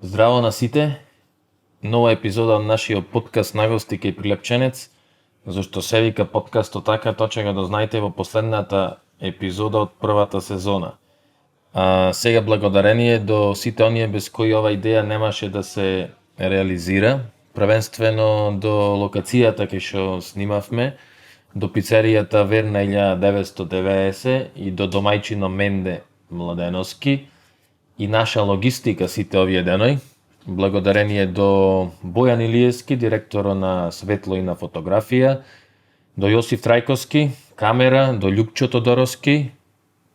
Здраво на сите, нова епизода од нашиот подкаст Нагости кај Прилепченец. Зашто се вика подкастот така, тоа ќе го дознаете во последната епизода од првата сезона. Сега благодарение до сите оние без кои ова идеја немаше да се реализира, првенствено до локацијата кај што снимавме, до пицеријата Верна 1990 и до домајчино Менде Младеновски и наша логистика сите овие деној, благодарение до Бојан Илиевски, директор на светло и на фотографија, до Јосиф Трајковски, камера, до Љупчо Тодоровски,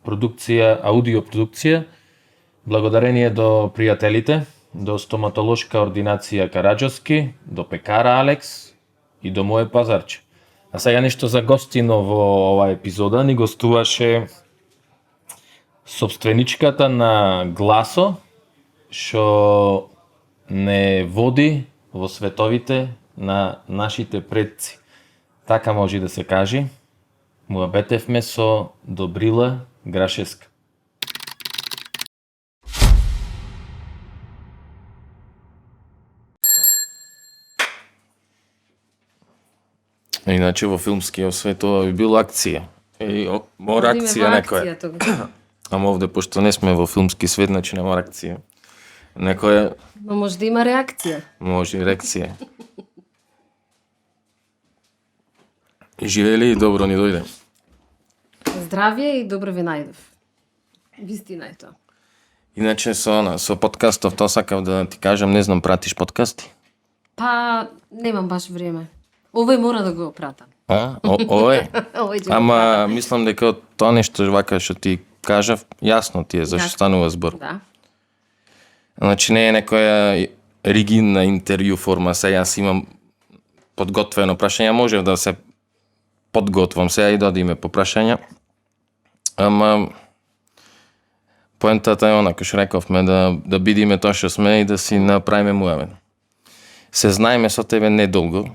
продукција, аудиопродукција, благодарение до пријателите, до стоматолошка ординација Караџовски, до пекара Алекс и до моје пазарче. А сега нешто за гостино во оваа епизода ни гостуваше собственичката на Гласо, што не води во световите на нашите предци. Така може да се кажи. Муабетевме со Добрила Грашевска. Иначе во филмскиот свет тоа би била акција. Мора акција некоја. Ама овде, пошто не сме во филмски свет, значи нема акција. Некоја... Но може да има реакција. Може и реакција. Живели и добро ни дојде. Здравје и добро ви најдов. Вистина е тоа. Иначе со подкастов, тоа сакав да ти кажам, не знам, пратиш подкасти? Па, немам баш време. Овој мора да го пратам. Овој? Овој ќе го Ама пратам. мислам дека тоа нешто вака што ти кажав, јасно ти е зашто Јасно. станува збор. Да. Значи не е некоја ригидна интервју форма, се јас имам подготвено прашање, можев да се подготвам сега и да одиме по прашања. Ама поентата е она, што рековме, да бидиме тоа што сме и да си направиме муавен. Се знаеме со тебе недолго.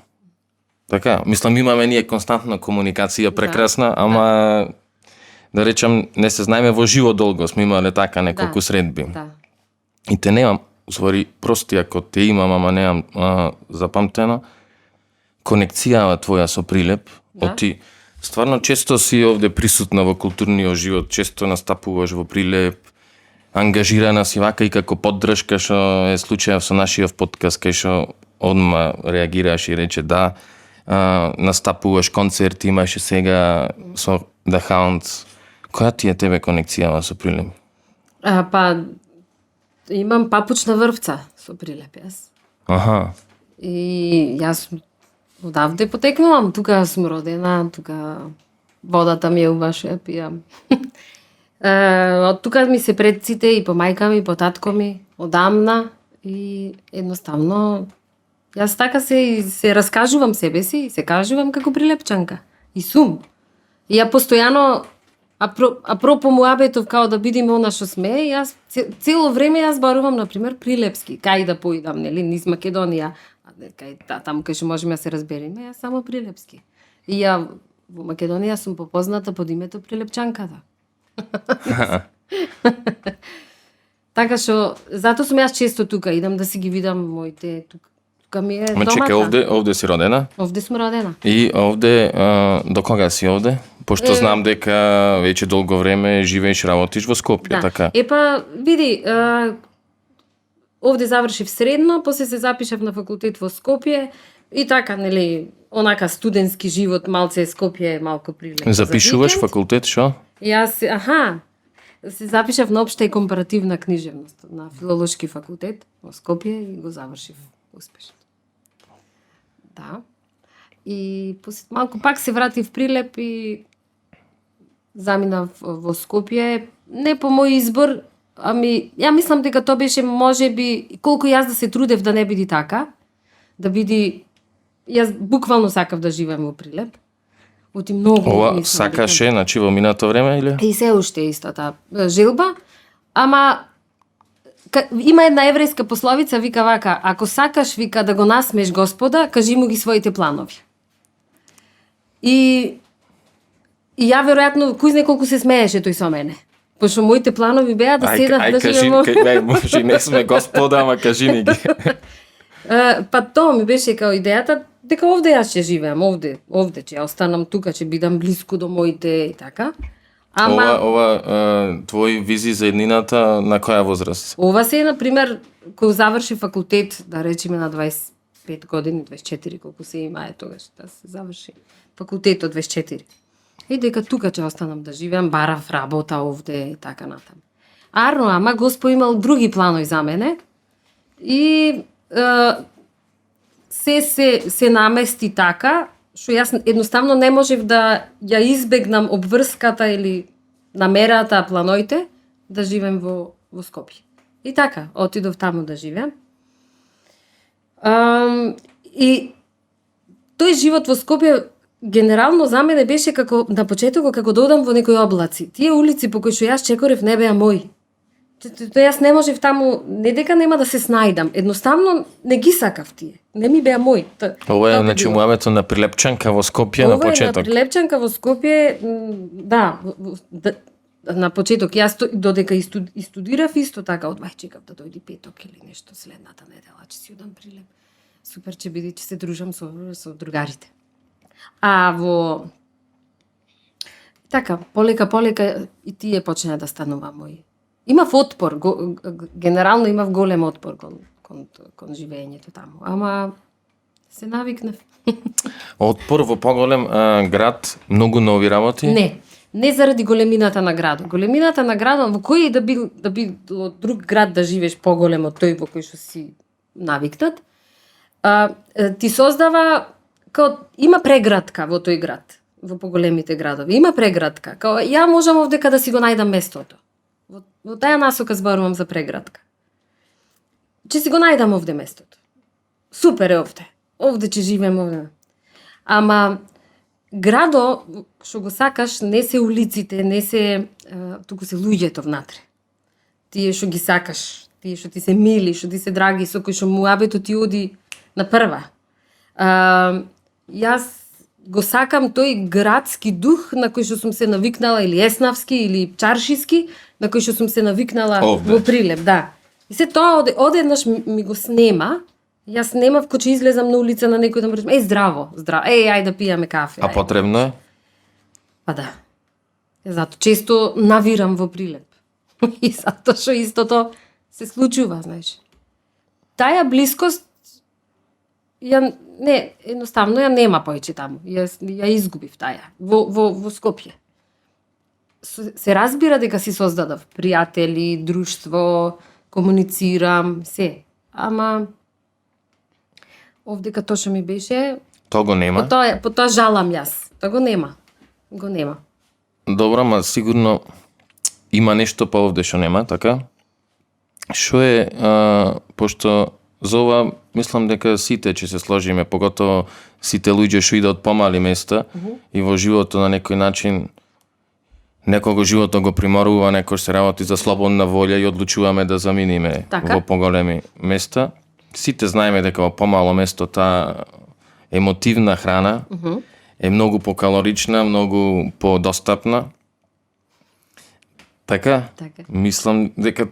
Така, мислам имаме ние константна комуникација прекрасна, ама да речам не се знаеме во живо долго, сме имале така неколку средби. Да. И те немам, уствари, прости ако те имам, ама немам запамтено, конекцијава твоја со Прилеп, ти стварно често си овде присутна во културниот живот, често настапуваш во Прилеп, ангажирана си вака и како поддршка, што е случајов со нашиот подкаст, кај што одма реагираш и рече да, настапуваш концерти, имаше сега со The Hounds. Која ти е тебе конекцијава со Прилеп? Па, имам папучна врвца со Прилеп јас. Аха. И јас одавде потекнувам, тука сум родена, тука водата ми е убаво ја пијам. Од тука ми се предците и по мајка ми, и по татко ми, одамна и едноставно јас така се раскажувам себе си и се кажувам како прилепчанка. И сум. И ја постојано апропо муабетов као да бидиме она што сме, јас цело време јас зборувам на пример прилепски, кај да поидам, нели, низ Македонија, кај таму кај што можеме да се разбереме, јас само прилепски. И ја во Македонија сум попозната под името Прилепчанката. Така што затоа сум јас често тука, идам да си ги видам моите тука ми е домата. Чекај, овде си родена? Овде сум родена. И овде, до кога си овде? Пошто знам дека веќе долго време живееш и работиш во Скопје, така? Епа, види, овде завршив средно, после се запишав на факултет во Скопје и така, нели, онака студентски живот, малце Скопје, малку Прилеп. Запишуваш факултет, шо? Јас, се запишав на општа и компаративна книжевност на филолошки факултет во Скопје и го завршив успешно. Да. И после малку пак се вратив Прилеп и заминав во Скопје, не по мој избор, ами ја мислам дека тоа беше можеби колку јас да се трудев да не биде така, да биде јас буквално сакав да живеам во Прилеп. Оти многу Ова сакаше, значи во минато време или? И се уште истата желба, ама има една еврејска пословица, вика вака, ако сакаш, вика, да го насмеш Господа, кажи му ги своите планови. И ја веројатно, кој знае колку се смееше тој со мене. Пошто моите планови беа да седам да кажи, живеам. може, не сме господа, ама кажи ни ги. Па тоа ми беше као идејата дека овде јас ќе живеам, овде ќе ја останам тука, ќе бидам блиску до моите и така. Ама Ова твои визии за еднината на која возраст? ова се на пример кој заврши факултет, да речеме на 25 години, 24 колку се има тогаш да се заврши факултет од 24. И дека тука ќе останам да живеам, барав работа овде и така натаму. Арно, ама Господ имал други планови за мене и се намести така, што јас едноставно не можев да ја избегнам обврската или намерата, планоите да живеем во Скопје. И така, отидов таму да живеам. И тој живот во Скопје генерално за мене беше како на почетокот како да одам во некои облаци. Тие улици по кои што јас чекорев не беа мои. Тоа јас не можев таму, не дека нема да се снајдам, едноставно не ги сакав тие. Не ми беа мои. Ова е значи муавето на прилепчанка во Скопје на почеток. Ова е на прилепчанка во Скопје, да, на почеток. Јас додека и студирав исто така, одмах чекав да дојде петок или нешто следната недела, ќе си одам прилеп. Супер ќе биде, ќе се дружам со другарите. А во така, полека и тие почнаа да станува мои. Имав отпор, генерално имав голем отпор кон живеењето таму, ама се навикнав. Отпор во поголем град, многу нови работи? Не заради големината на градот. Големината на градот, во кој да би друг град да живееш поголем од тој во кој што си навикнат, ти создава као има преградка во тој град, во поголемите градови. Има преградка. Као ја можам овдека да си го најдам местото. Во таа насока зборувам за преградка. Ќе си го најдам овде местото. Супер е овде. Овде ќе живеем овде. Ама градо што го сакаш не се улиците, не се туку се луѓето внатре. Тие што ги сакаш, тие што ти се мили, што ти се драги, со кои што муабето ти оди на прва. Јас го сакам тој градски дух на кој што сум се навикнала, или еснавски, или чаршиски, на кој што сум се навикнала во Прилеп, да. И се тоа одеднаш ми го снема. Јас немав кој ќе излезам на улица на некој да му речем, здраво, ајде да пијаме кафе. А потребно е? Па да. Зато често навирам во Прилеп. И затоа што истото се случува, знаеш. Таа блискост едноставно ја нема повеќе таму. Ја изгубив таа во Скопје. Се разбира дека си создадов пријатели, друштво, комуницирам, се. Ама овдека тоа што ми беше, Тоа го нема? По тоа жалам јас. Тоа го нема. Добро, ма сигурно има нешто па овде што нема, така? Што е, пошто за ова мислам дека сите ќе се сложиме, поготово сите луѓе што идат од помали места и во животот на некој начин некого животот го приморува, некој се работи за слободна волја и одлучуваме да заминиме во поголеми места. Сите знаеме дека во помало место таа емотивна храна е многу покалорична, многу подостапна. Така? Мислам дека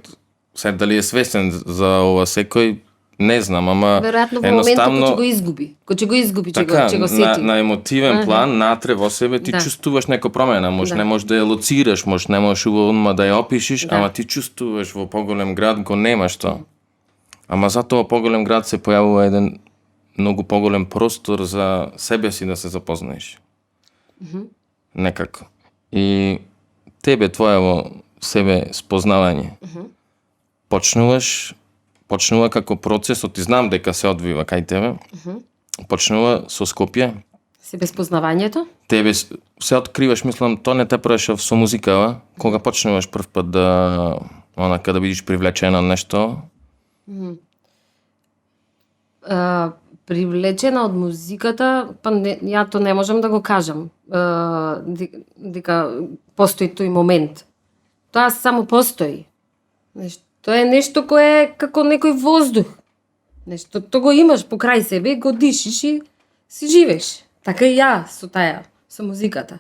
сега дали е свесен за ова секој, не знам, ама веројатно во моментот кој ќе го изгуби. Кој ќе го изгуби, ќе го сети. На емотивен план, натре во себе ти чувствуваш нека промена, не можеш да ја лоцираш, не можеш одма да ја опишиш, ама ти чувствуваш во поголем град го немаш тоа. Ама затоа во поголем град се појавува еден многу поголем простор за себе си да се запознаеш. Некако. И тебе твоево себе спознавање. Почнува како процесот, и знам дека се одвива кај тебе. Почнува со Скопје. Себе спознавањето? Тебе се откриваш, мислам, тоа не те прешав со музикава, кога почнуваш прв пат да бидеш привлечена од нешто? Привлечена од музиката, па ја то не можам да го кажам дека постои тој момент. Тоа само постои. Тоа е нешто кое е како некој воздух. Нешто то го имаш покрај себе, го дишиш и си живееш. Така и ја со музиката.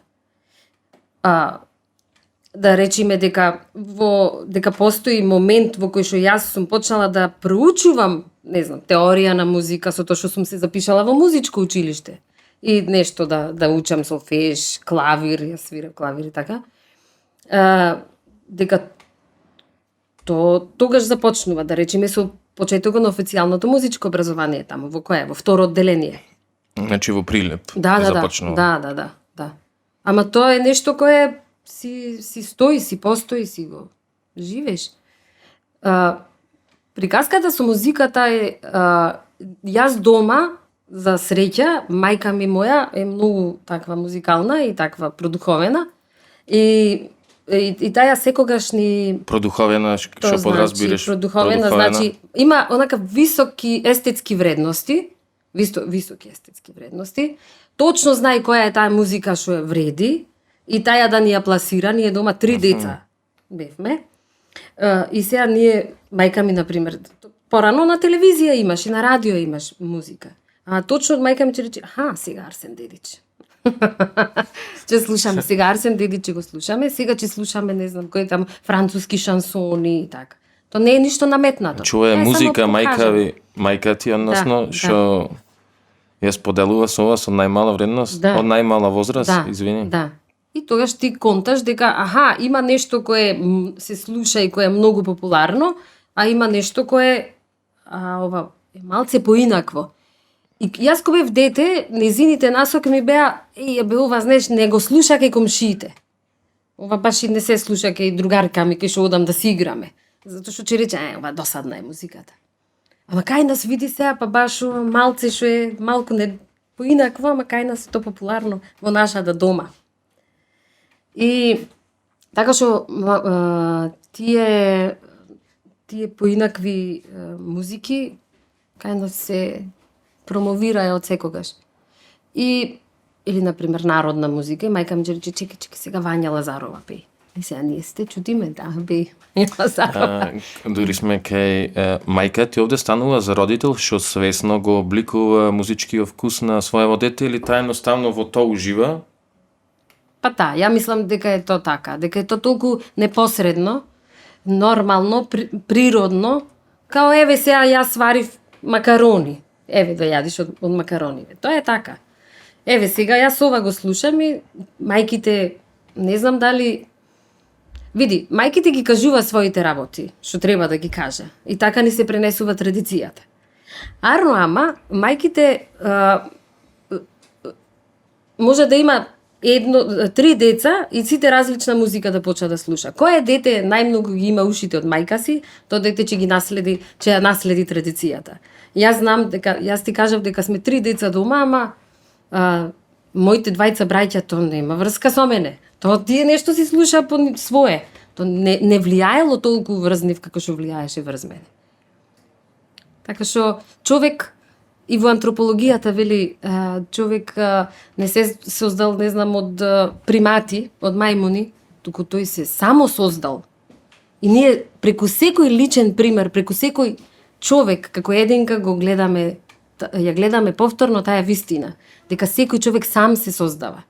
да речеме дека постои момент во кој што јас сум почнала да проучувам, не знам, теорија на музика со тоа што сум се запишала во музичко училиште и нешто да учам солфеж, клавир, јас свирам клавир и така. Дека тогаш започнува, да речеме, со почетокот на официјалното музичко образование таму, во кое? Во второ одделение. Значи во Прилеп Да. започнува. Да. Ама тоа е нешто кое си стои, си постои, си го живееш. Приказката со музиката е јас дома, за среќа, мајка ми моја е многу таква музикална и таква продуховена и таа секогаш ни Продуховена, што подразбираш? Продуховена значи има онака високи естетски вредности, високи естетски вредности. Точно знае која е таа музика што ја вреди и таа да ни ја пласира. Ние дома 3 деца бевме. И сега ние, мајка ми например, порано на телевизија имаш и на радио имаш музика. А точно мајка ми ќе рече, сега Арсен Дедич. Ќе слушаме сега Арсен Дедич, го слушаме, сега ќе слушаме, не знам, кои там француски шансони и така. То не е ништо наметнато. Чува е музика, мајка ти, односно, што ја споделува со ова со најмала вредност, од најмала возраст, извини. Да. И тогаш ти конташ дека, има нешто кое се слуша и кое е многу популарно, а има нешто кое ова е малце поинакво. И јас кога бев дете, незините насоки ми беа, ова знаеш, не го слушај комшиите. Ова баш и не се слуша кај другарка ми, кај што одам да си играме. Затоа што ќе рече, ова досадна е музиката. Ама кај нас види сега, па баш малце што е малку не поинакво, ама кај нас е то популарно во нашата дома. И така што тие поинакви музики кај нас се промовираја од секогаш. Или, например, народна музика, и мајка ми рече, чекай, сега Вања Лазарова пеј. И сега ние сте чудиме, пеј Вања Лазарова. Дури сме кај мајка ти овде станува за родител, што свесно го обликува музичкиот вкус на своево дете, или таа едноставно во тоа ужива? Па ја мислам дека е тоа така, дека е тоа толку непосредно, нормално, природно, као еве сега јас сварив макарони. Еве да јадиш од макарони. Тоа е така. Еве сега јас ова го слушам и мајките, не знам дали... Види, мајките ги кажува своите работи, што треба да ги каже. И така ни се пренесува традицијата. Ама, мајките може да има 3 деца и сите различна музика да почна да слуша. Кое дете најмногу ги има ушите од мајка си, тоа дете ќе ја наследи традицијата. Јас ти кажав дека сме 3 деца дома, ама моите двајца браќа, тоа нема врска со мене. Тоа тие нешто си слуша по свое. Тоа не влијаело толку врз нив како што влијаеше врз мене. Така што човек и во антропологијата вели човек не се создал, не знам, од примати, од мајмуни, туку тој се само создал. И ние преку секој личен пример, преку секој човек како единка го гледаме, ја гледаме повторно таа вистина, дека секој човек сам се создава.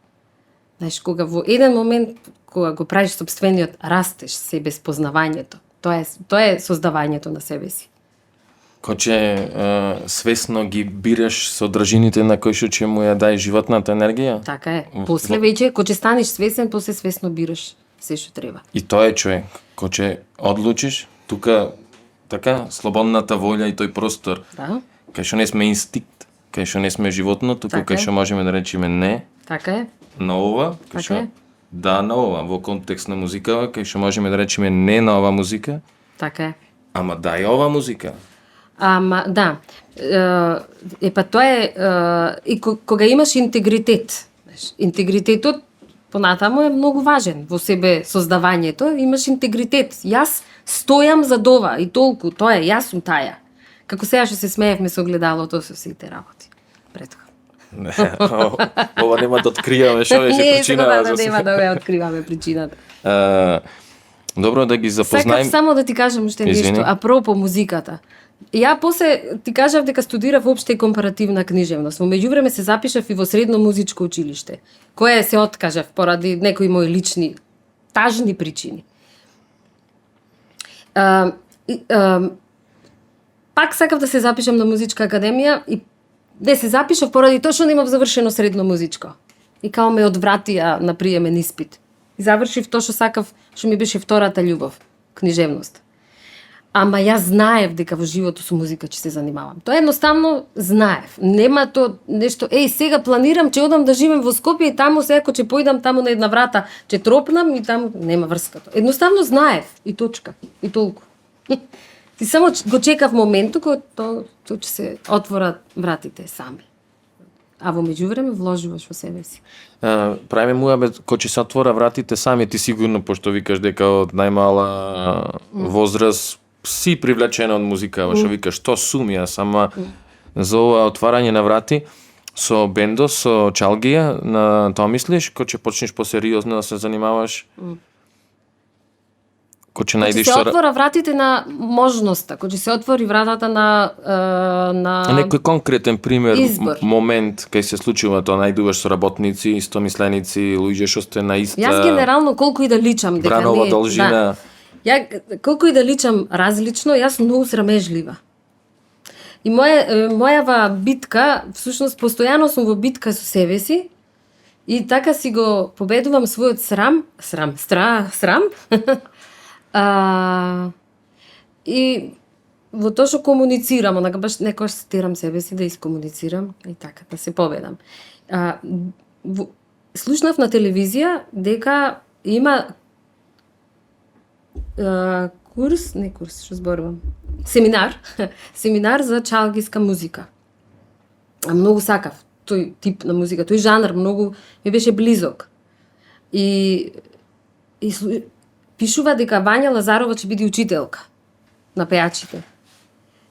Знаеш, кога во еден момент кога го правиш сопствениот растеж, себе спознавањето, тоа е создавањето на себе си. Коче свесно ги бираш содржините на кои што ќе му ја дај животната енергија? Така е. После веќе, кога станеш свесен, после свесно бираш се што треба. И тоа е човек. Кога одлучиш, тука така слободната волја и тој простор. Да. Кај што не сме инстинкт, кај што не сме животно, туку кај што можеме да речеме не. Така е. На ова, кај што да на ова во контекст на музикава, кај што можеме да речеме не на ова музика. Така е. Ама да и ова музика. Ама да. Тоа е и кога имаш интегритет. Интегритетот понатаму е многу важен во себе создавањето, имаш интегритет. Јас стојам за ова и толку, тоа е, јас сум таја. Како сега што се смеевме со огледалото со сите работи. Претходно. Ова нема да откриваме што беше причината. Не, нема да ја откриваме причината. Добро да ги запознаем. Сакав само да ти кажам уште нешто, апропо музиката. Ја после ти кажав дека студирав општа и компаративна книжевност. Во меѓувреме се запишав и во средно музичко училиште, кое се откажав поради некои мои лични тажни причини. Пак сакав да се запишам на музичка академија и не се запишав поради тоа што немав завршено средно музичко. И као ме одвратија на приемен испит. И завршив тоа што сакав, што ми беше втората љубов, книжевност. Ама јас знаев дека во животот со музика ќе се занимавам. Тоа едноставно знаев. Нема то нешто, сега планирам ќе одам да живеам во Скопје и таму секако ќе поидам таму на една врата, ќе тропнам и таму нема врска тоа. Едноставно знаев и точка, и толку. И само го чекав моментот кога тоа ќе се отворат вратите сами. А во меѓувреме вложуваш во себе си. Правиме муабет, кога ќе се отвора вратите сами, ти сигурно, пошто викаш дека од најмала возраст си привлечена од музика, што викаш, што сум јас, ама за ова отварање на врати со бендо, со чалгија, на тоа мислиш, кога ќе почнеш посериозно да се занимаваш? Кога ќе најдеш се отвора вратите на можноста, кога ќе се отвори вратата на некој конкретен пример, избор. момент кај се случува тоа, најдуваш соработници, истомисленици, луѓе што сте на иста Јас генерално колку и да личам дека бранова должина. Да, колку и да личам различно, јас сум многу срамежлива. И мојава битка, всушност постојано сум во битка со себе си и така си го победувам својот срам. И во тоа што комуницирам, онака баш некојаш се терам себе си да искомуницирам и така да се победам. Слушнав на телевизија дека има семинар за чалгиска музика. Многу сакав тој тип на музика, тој жанр многу ми беше близок. И пишува дека Вања Лазарова ќе биде учителка на пејачите.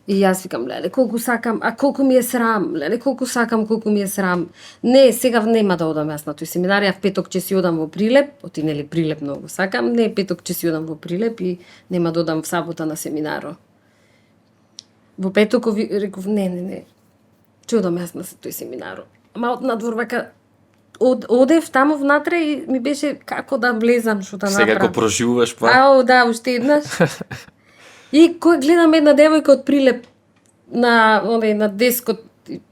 И јас викам, леле, колку сакам, а колку ми е срам, леле, колку сакам, колку ми е срам. Не, сега нема да одам јас на тој семинар, ја в петок ќе си одам во Прилеп, нели Прилеп многу сакам, не, петок ќе си одам во Прилеп и нема да одам в сабота на семинаро. Во петок реков, не, ќе одам јас на тој семинаро. Ама од надвор вака, одев таму внатре и ми беше како да влезам, што да направам. Сега го проживуваш па? Да, уште еднаш. И кој гледам една девојка од Прилеп на дескот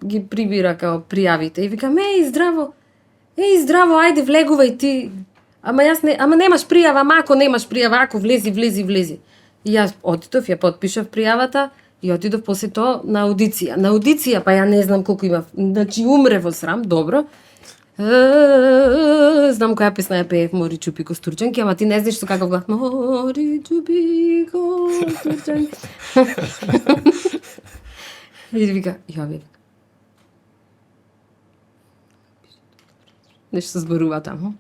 ги прибира као пријавите и викам здраво, ајде влегувај ти. Ама немаш пријава, ама ако немаш пријава, ако влези. И јас отидов, ја потпишав пријавата и отидов после тоа на аудиција. На аудиција, па ја не знам колку имав, значи умре во срам, добро. Знам која песна ја пеев, Мори чупи костурчанки, ама ти не знаеш со каков глас. Мори чупи костурчанки. И вика, нешто се зборува таму.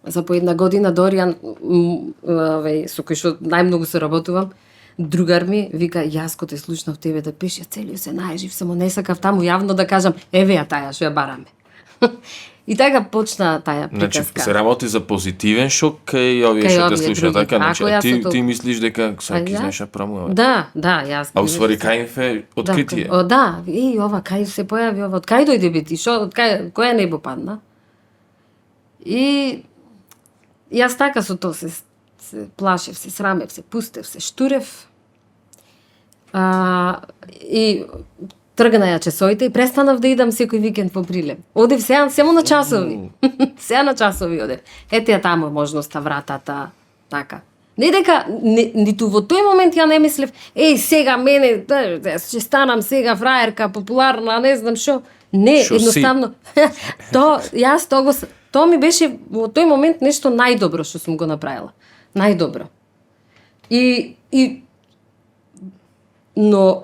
За по една година Доријан, со кој што најмногу се работувам, другар ми вика, јас кога те слушнав тебе да пееш, ја целиот се најжив, само не сакав таму јавно да кажам, еве ја таја што ја бараме. И така почна таа приказка. Значи, се работи за позитивен шок кај овие што те слушаат, така? Значи, ти мислиш дека саки знаеш прамува? Да, јас. А усвари кај е откритие? Да, и ова кај се појави, ова од кај дојде бити, од која небо падна? И јас така со тоа се плашев, се срамев, се пустев, се штурев. И тргна ја часовите и престанав да идам секој викенд во Прилеп. Одев само на часови. Сега на часови одев. Ете ја таму можноста, вратата, така. Не дека, ниту во тој момент ја не мислев, сега мене, ќе станам сега фраерка, популарна, не знам шо. Не, едноставно. Тоа ми беше во тој момент нешто најдобро што сум го направила. Најдобро. Но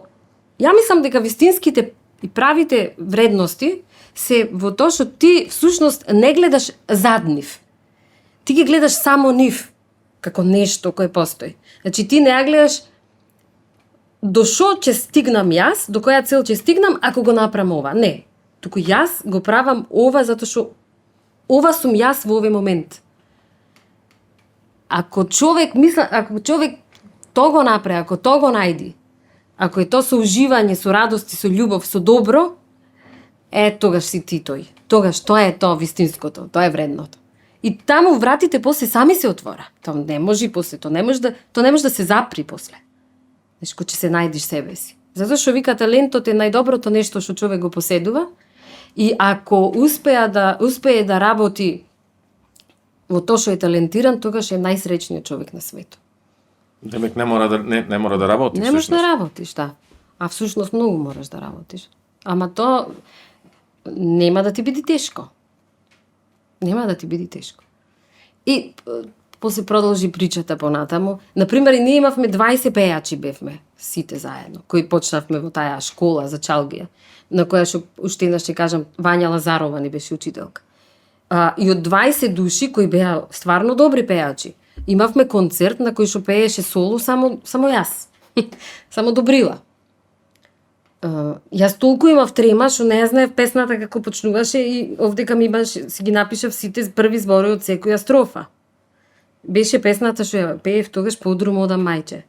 ја мислам дека вистинските и правите вредности се во тоа што ти всушност не гледаш зад нив. Ти ги гледаш само нив како нешто кое постои. Значи ти не ја гледаш до што ќе стигнам јас, до која цел ќе стигнам ако го направам ова. Не. Туку јас го правам ова затоа што ова сум јас во овој момент. Ако човек тоа го направи, ако тоа го најди, ако е тоа со уживање, со радост и со љубов, со добро, тогаш си ти тој. Тогаш тоа е тоа вистинското, тоа е вредното. И таму вратите после сами се отвора. Тоа не може после, тоа не може да се запри после. Знаеш, кој ќе се најдиш себе си. Затоа што вика талентот е најдоброто нешто што човек го поседува и ако успее да работи во тоа што е талентиран, тогаш е најсреќниот човек на светот. Демек не мора да работи. Не можеш да работиш, да. А всушност многу мораш да работиш. Ама тоа нема да ти биде тешко. Нема да ти биде тешко. И после продолжи причата понатаму. Например, и ние имавме 20 пејачи бевме, сите заедно, кои почнавме во таа школа за чалгија, на која што уште еднаш ќе кажам, Вања Лазарова ни беше учителка. И од 20 души кои беа стварно добри пејачи, имавме концерт на кој што пееше соло само јас. Само Добрила. Јас толку имав трема што не знаев песната како почнуваше и овдека ми имаш, си ги напишав сите први зборови од секоја строфа. Беше песната што ја пеев тогаш Подрум ода мајче.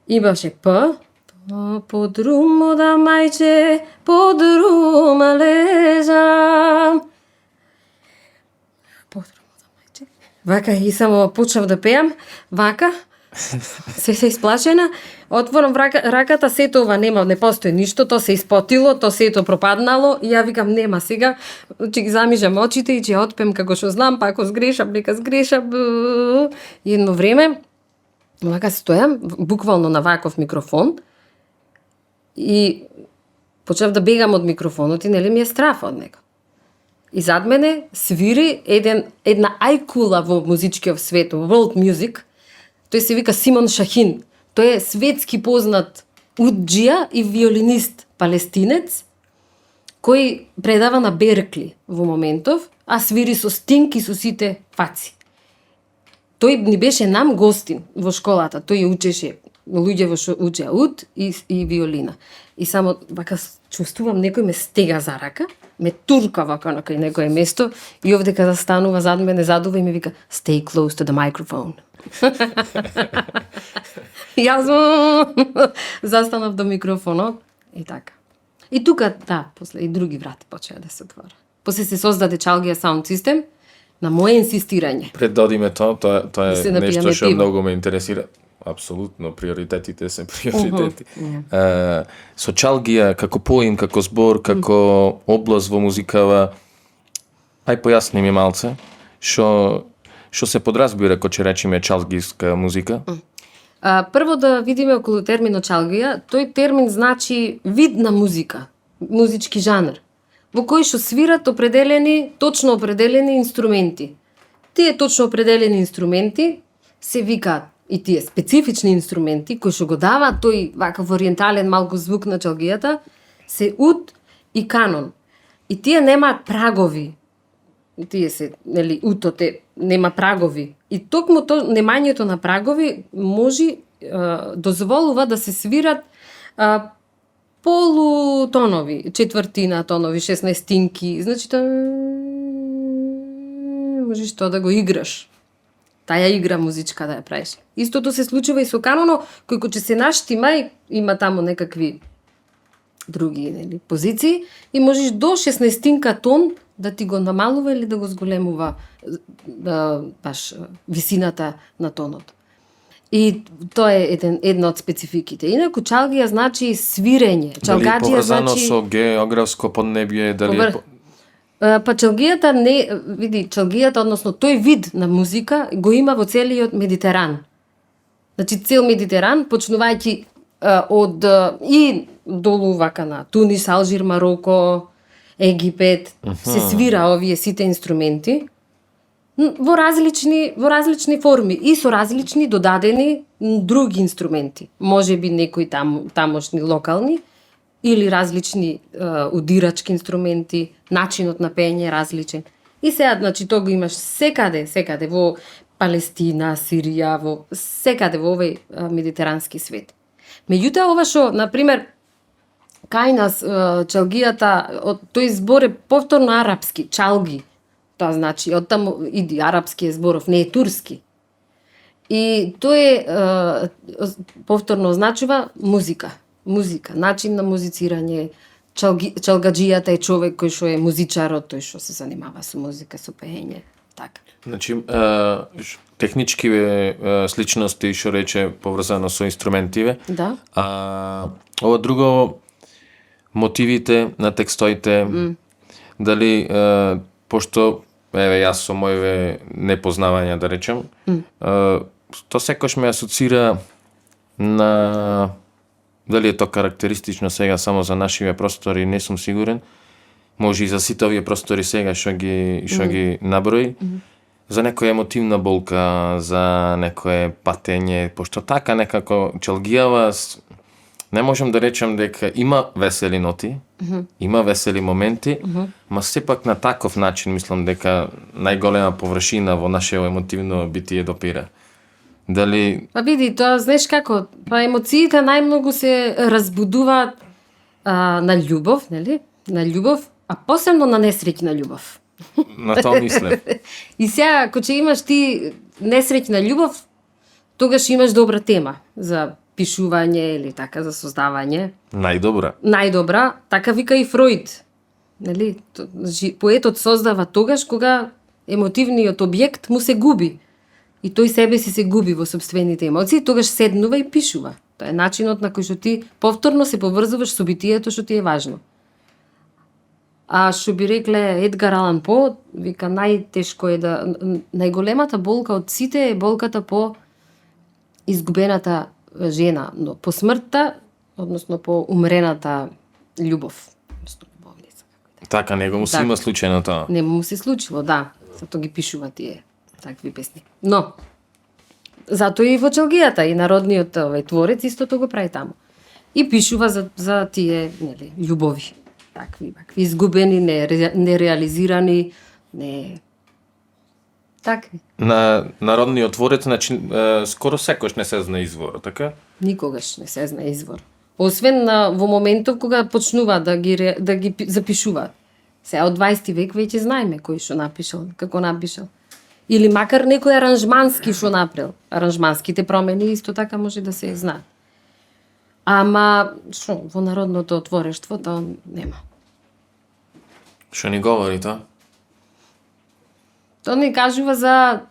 Имаше П, подрум ода мајче, подрум лежам. Подрум ода мајче. Вака и само почнав да пеам, вака. Се исплашена, отворам раката, сето ова нема, не постои ништо, то се испотило, то сето пропаднало и ја викам нема сега, ќе ги замижам очите и ќе отпем како што знам, па ако сгрешам, нека сгрешам. И едно време, вака стојам, буквално на ваков микрофон и почнав да бегам од микрофонот и нели ми е страф од него. И зад мене свири една ајкула во музичкиот свет, во world music. Тој се вика Симон Шахин. Тој е светски познат уджија и виолинист палестинец, кој предава на Беркли во моментов, а свири со Стинг и со сите фаци. Тој ни беше нам гостин во школата. Тој ја учеше луѓе во што учеа уд и виолина. И само вака чувствувам некој ме стега за рака, ме турка вака на кај некое место и овдека застанува зад мене, задува и ми вика stay close to the microphone. Јас застанав до микрофонот и така. И тука, да, после и други врати почеа да се отвора. После се создаде Чалгија саунд систем на моје инсистирање. Пред да одиме тоа е се напијаме нешто што пиво. многу ме интересира. Апсолутно, приоритетите се приоритети. Со Чалгија, како поим, како збор, како област во музикава, ај појасни ми малце, што се подразбира кога ќе речеме чалгиска музика? Прво да видиме околу терминот Чалгија. Тој термин значи вид на музика, музички жанр, во кој што свират точно определени инструменти. Тие точно определени инструменти се викаат и тие специфични инструменти кои што го даваат тој вакав ориентален малку звук на чалгијата се уд и канон. И тие немаат прагови. Тие се, нели, утоте нема прагови. И токму немањето на прагови може дозволува да се свират полутонови, четвртина тонови, 16-тинки, значи можеш тоа да го играш. Таја игра музичка да ја правиш. Истото се случува и со каноно, кој ќе се наштима и има таму некакви други, нели, позиции и можеш до 16-тинка тон да ти го намалува или да го зголемува баш висината на тонот. И тоа е една од спецификите. Инаку чалгија значи свирење. Дали е поврзано значи со географско поднебје, дали е Па чалгијата чалгијата, односно тој вид на музика го има во целиот Медитеран. Значи цел Медитеран, почнувајќи од и долу вака на Тунис, Алжир, Мароко, Египет, се свира овие сите инструменти во различни форми и со различни додадени други инструменти. Може би некои тамошни локални или различни удирачки инструменти, начинот на пење е различен. И сега, значи, тоа го имаш секаде во Палестина, Сирија, во секаде во овој медитерански свет. Меѓутоа, ова што, например, кај нас чалгијата, тој збор е повторно арапски, чалги. Тоа значи, оттаму иди арапски е зборов, не е турски. И тој повторно означува музика, начин на музицирање. Чалгаджијата е човек кој што е музичарот, тој што се занимава со музика, со пеење, Така. Значи, технички сличности, што рече, поврзано со инструментиве. Да. Ова друго, мотивите на текстоите, дали, пошто, јас со моје непознавања, да речем, то секош ме асоцира на, дали е то карактеристично сега само за нашиве простори, не сум сигурен, може и за сите овие простори сега што ги наброи, за некоја емотивна болка, за некое патење, пошто така некако Челгијава, не можам да речем дека има весели ноти, има весели моменти, ма сепак на таков начин мислам дека најголема површина во нашето емотивно битие допира. Дали... Па види, тоа знаеш како, па емоциите најмногу се разбудуваат на љубов, нели? На љубов, а посебно на несреќна љубов. На тоа мислев. И сега, ако ќе имаш ти несреќна љубов, тогаш имаш добра тема за пишување или така за создавање. Најдобра, така вика и Фроид. Нели? Значи, поетот создава тогаш кога емотивниот објект му се губи. И тој себе си се губи во собствените емоции, тогаш седнува и пишува. Тоа е начинот на кој што ти повторно се поврзуваш со битието што ти е важно. А што би рекле Едгар Алан По, вика најтешко е да најголемата болка од сите е болката по изгубената жена, но по смртта, односно по умрената љубов. Така, него му се има случајно тоа. Не му се случило, да. Зато ги пишува тие такви песни. Но, затоа и во Челгијата, и народниот творец истото го прави таму. И пишува за тие, нели, љубови. Такви изгубени, нереализирани, не... Такви. На народниот творец, значи, скоро секој не се знае извор, така? Никогаш не се знае извор. Освен во моментов кога почнува да ги запишуваат. Сега од 20 век веќе знаеме кој што напишал, како напишал. Или макар некој аранжмански што направил. Аранжманските промени исто така може да се знаат. Ама, што, во народното творештво тоа нема. Што ни говори тоа? Тоа ни кажува за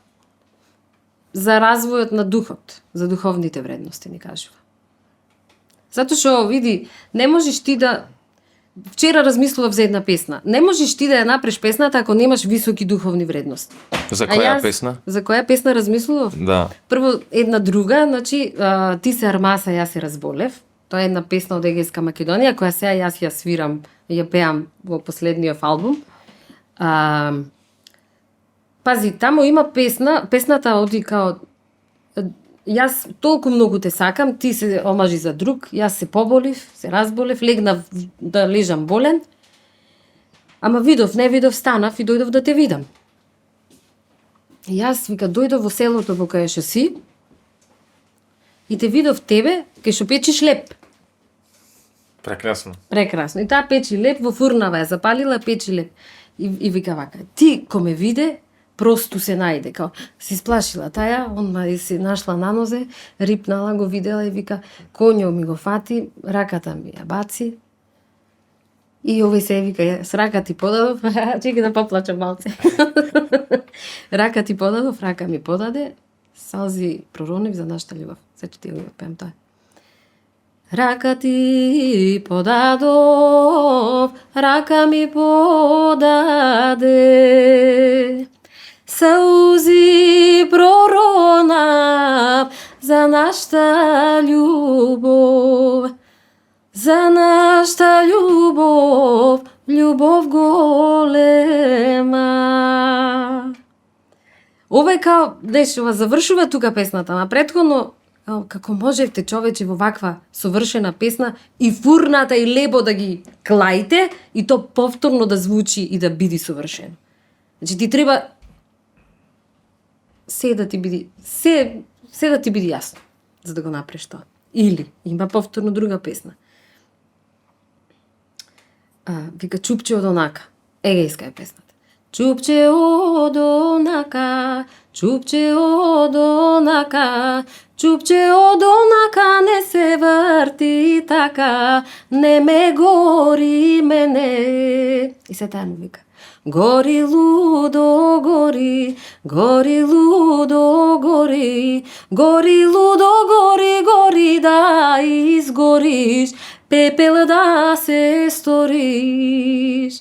развојот на духот, за духовните вредности ни кажува. Затоа што, види, не можеш ти да... Вчера размислував за една песна. Не можеш ти да ја направиш песната ако немаш високи духовни вредности. За која песна? За која песна размислував? Да. Прво, една друга, значи, ти се армаса, јас се разболев. Тоа е една песна од Егејска Македонија, која сега јас ја свирам, ја пеам во последниот албум. Пази, таму има песната оди као јас толку многу те сакам, ти се омажи за друг, јас се поболив, се разболев, легнав да лежам болен, ама не видов, станав и дојдов да те видам. И јас, вика, дојдов во селото во кое што си и те видов тебе, кај што печиш леп. Прекрасно. Прекрасно. И таа печи леп, во фурнава ја запалила, печи леп. И вика вака, ти ко ме виде, просту се најде, као се исплашила таја, онма и се нашла на нозе, рипнала, го видела и вика, коњо ми го фати, раката ми ја баци. И овој се вика, с рака ти подадов, чекай да поплачам малце. Рака ти подадов, рака ми подаде, салзи проронив за нашата љубов. Сече ти го пеам тоа. Рака ти подадов, рака ми подаде. Саузи проронав за нашата љубов, за нашата љубов, љубов голема. Ова е као, дешува, завршува тука песната, на претходно, како можевте човече во ваква совршена песна и фурната и лебо да ги клаите и то повторно да звучи и да биде совршено. Значи ти треба се да ти биде јасно за да го направиш тоа. Или има повторно друга песна. Вика чупче од онака. Егејска е песната. Чупче од онака, чупче од онака, чупче од онака не се врти така, не ме гори мене. И се таа му вика. Гори лудо, гори, гори лудо, гори, гори лудо, гори, гори да изгориш, пепел да се сториш.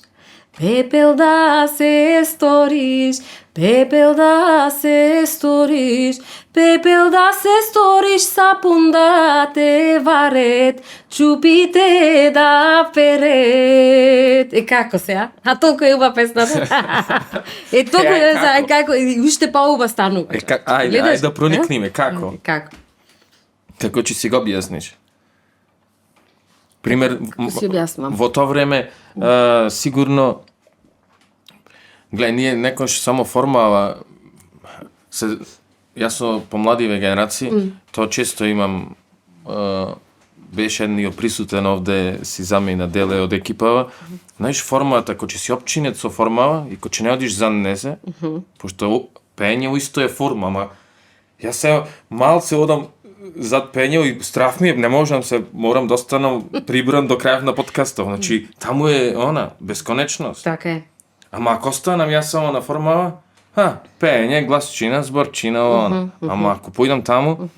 Пепел да се сториш, пепел да се сториш, пепел да се сториш, сапун да те варет, чупите да перет. Како се, а толку е уба песната. Толку е, како, уште по-уба станува. Ајде да проникнеме, како? Како? Како ќе си го објасниш? Пример, си објаснувам? во тоа време, сигурно, гледај, ние некош само формала, јас со помладиве генерации, тоа често имам, беше едниот присутен овде, си замена деле од екипава, знаеш, формата, кој ќе си опчинет со формала и кој ќе не одиш за незе, пошто пење исто е форма, ама јас се малце одам зад пење и страф ми е, не можам се, морам да останам прибран до крајот на подкастов. Значи, таму е бесконечност. Така е. Ама ако останам јас само на формала, пење, гласчина, зборчина, Ама ако поидам таму,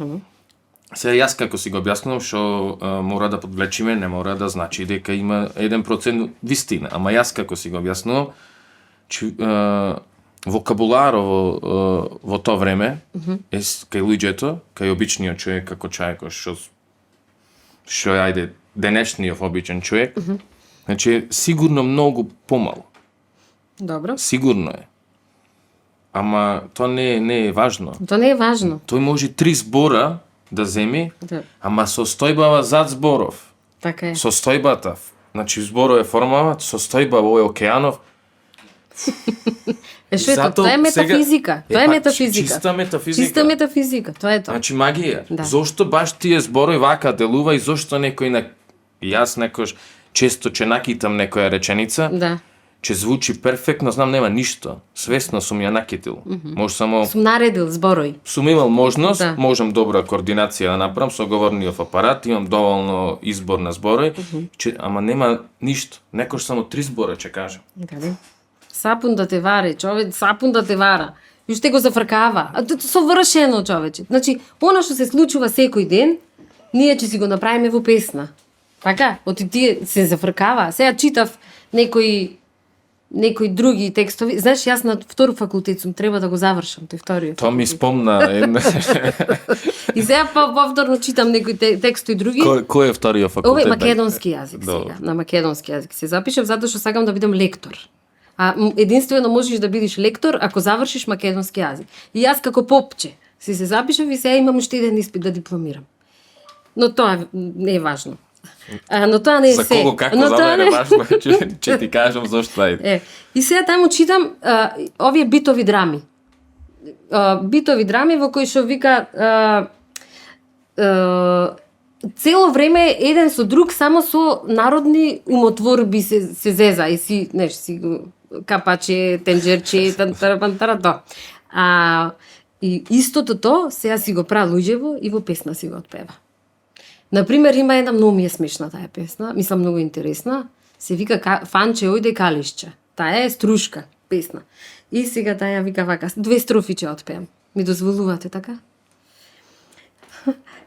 се јас како си го објаснувам што мора да подвлечиме, не мора да значи дека има 1% вистина. Ама јас како си го објаснувам, вокабуларо во тоа време е кај луѓето, кај обичниот човек како чајко што е ајде денешниот обичен човек, значи сигурно многу помало. Добро. Сигурно е. Ама тоа не е важно. Тоа не е важно. Тој може 3 збора да земи, Да. ама состојбава зад зборов. Така е. Состојбата, значи зборов е формала, состојба во океанов. Што е тоа? Тоа е метафизика. Тоа е метафизика. Чиста метафизика. Чиста метафизика, тоа е тоа. Значи магија. Да. Зошто баш тие зборови вака делува и зошто некој јас некош често ќе накитам некоја реченица, Да. ќе звучи перфектно, знам нема ништо. Свесно сум ја накитил. Може само Сум наредил зборови. сум имал можност, Да. можам добра координација да направам со говорниот апарат, имам доволно избор на зборови, ама нема ништо. Некош само 3 збора ќе кажам. Каде? Сапун да те варе, човек, сапун да те вара. И уште го зафркава. Совршено, човече. Значи, она што се случува секој ден, ние ќе си го направиме во песна. Така? Оти тие се зафркава. Сега читав некои други текстови. Знаеш, јас на втор факултет сум, треба да го завршам, тој вториот. Тоа ми спомна една. И сега повторно читам некои текстови други. Кој е вториот Ова факултет? е македонски јазик Добро. сега. На македонски јазик се запишав затоа што сакам да бидам лектор. А единствено можеш да бидеш лектор ако завршиш македонски јазик. И јас како попче се запишав и сега имам уште еден испит да дипломирам. Но тоа не е важно. Но тоа не е За се. кого како Но за тоа мене важно, ќе ти кажам зошто ајде. И сега таму читам овие битови драми. Битови драми во кои што вика цело време еден со друг само со народни умотворби се зеза и си, си капаче, тенџерче, тантара. И истото тоа сега си го прави луѓево и во песна си го отпева. Например, има една многу ми е смешна таа песна, мислам многу интересна, се вика Фанче ојде калишче. Таа е струшка песна. И сега таа вика вака, 2 строфи ќе отпеам. Ми дозволувате така?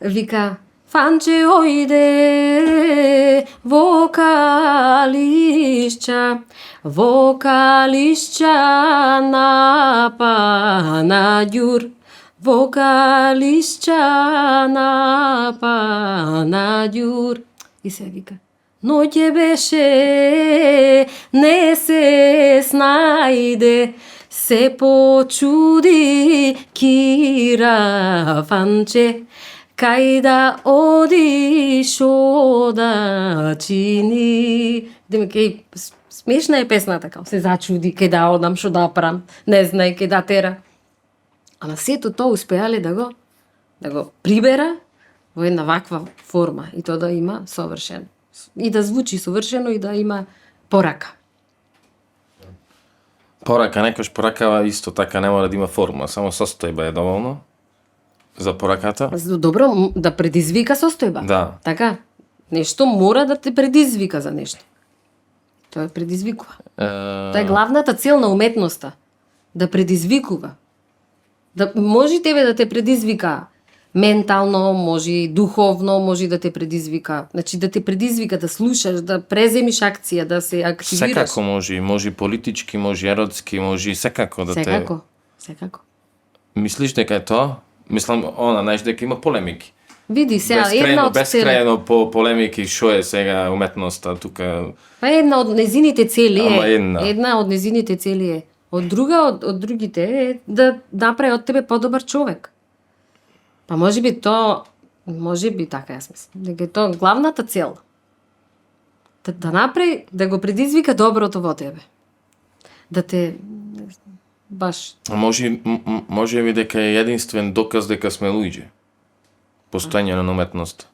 Вика Фанче ојде во калишча на панаѓур, во калишча на панаѓур. И се вика, ноќе беше, не се снајде, се почуди Кира Фанче, кај да оди, шо да чини. Демек, смешна е песната, као се зачуди, кај да одам, шо да прам, не знај, кај да тера. Ама сето тоа успеале да го прибера во една ваква форма и тоа да има совршено. И да звучи совршено и да има порака. Порака, некојаш поракава исто така не мора да има форма, само состојба е доволно за пораката. Добро, да предизвика состојба. Да. Така, нешто мора да те предизвика за нешто. Тоа предизвикува. Тоа е главната цел на уметноста. Да предизвикува. Да може тебе да те предизвика ментално, може и духовно, може да те предизвика. Значи да те предизвика да слушаш, да преземиш акција, да се активираш. Секако може политички, може еротски, може секако да Секако. Секако. Мислиш дека е тоа? Мислам, знаеш дека има полемики. Види сега, една од Бескрајно по полемики што е сега уметноста тука. Па една од незините цели Ама е, една. од незините цели е. Од другите е да направи од тебе подобар човек. Па може би така јас мислам. Дека е тоа главната цел. Да направи, да го предизвика доброто во тебе. Да те баш Може би дека е единствен доказ дека сме луѓе. Постојање на уметност.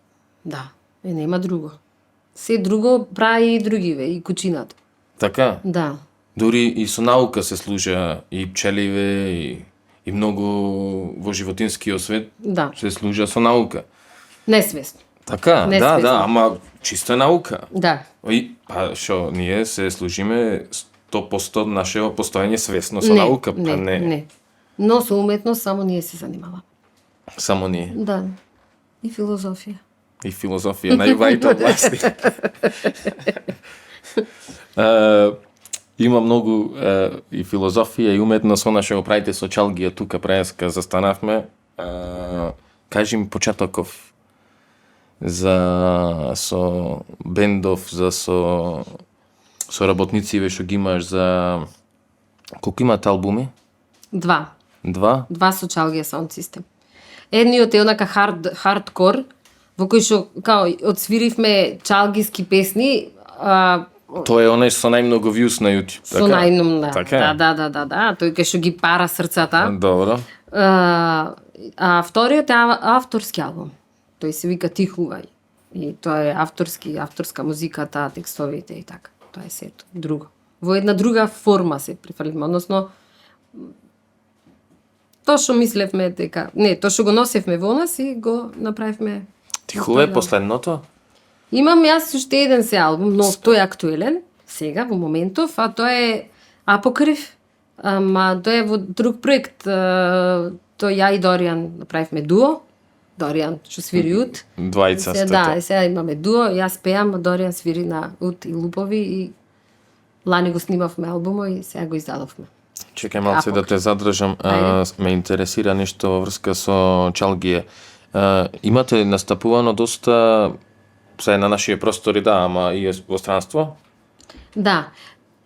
да, нема друго. Се друго прави и другиве, и кучината. Така? Да. Дури и со наука се служа и пчеливе и многу во животинскиот свет Да. се служа со наука. Несвесно. Така, Несвесно. да, ама чиста наука. Да. Па што, ние се служиме 100% нашето постојање свесно со наука, па не. Но со уметност само ние се занимаваме. Само ние. Да. И филозофија. И филозофија, најубавите области. Има многу и филозофија и уметност, она што го правите со чалгија тука преска застанавме. Кажи ми почетоков за со бендов, со работнициве што ги имаш, за колку имате албуми? 2 2? со чалгија саунд систем. Едниот е онака хардкор, во кој што као одсвиривме чалгиски песни, Тоа е онај со најмногу views на YouTube, со најнум, Така е? да, тој кај што ги пара срцата. Добро. А вториот е авторски албум. Тој се вика Тихувај. И тоа е авторска музиката, текстовите и така. Тоа е сето друго. Во една друга форма се префрлиме, односно тоа што мислевме дека, тоа што го носевме во нас и го направивме. Тихуве последното? Имам јас уште еден се албум, но тој е актуелен сега во моментов, а тоа е Апокрив. Ама тоа е во друг проект. Тој ја и Доријан направивме дуо. Доријан што свири ут. Двајца сте. Да, сега имаме дуо, јас пеам, а Доријан свири на ут и лупови и лани го снимавме албумот и сега го издадовме. Чекај малце да те задржам, ме интересира нешто во врска со чалгија. Имате настапувано доста се на нашите простори, да, ама и во странство? Да.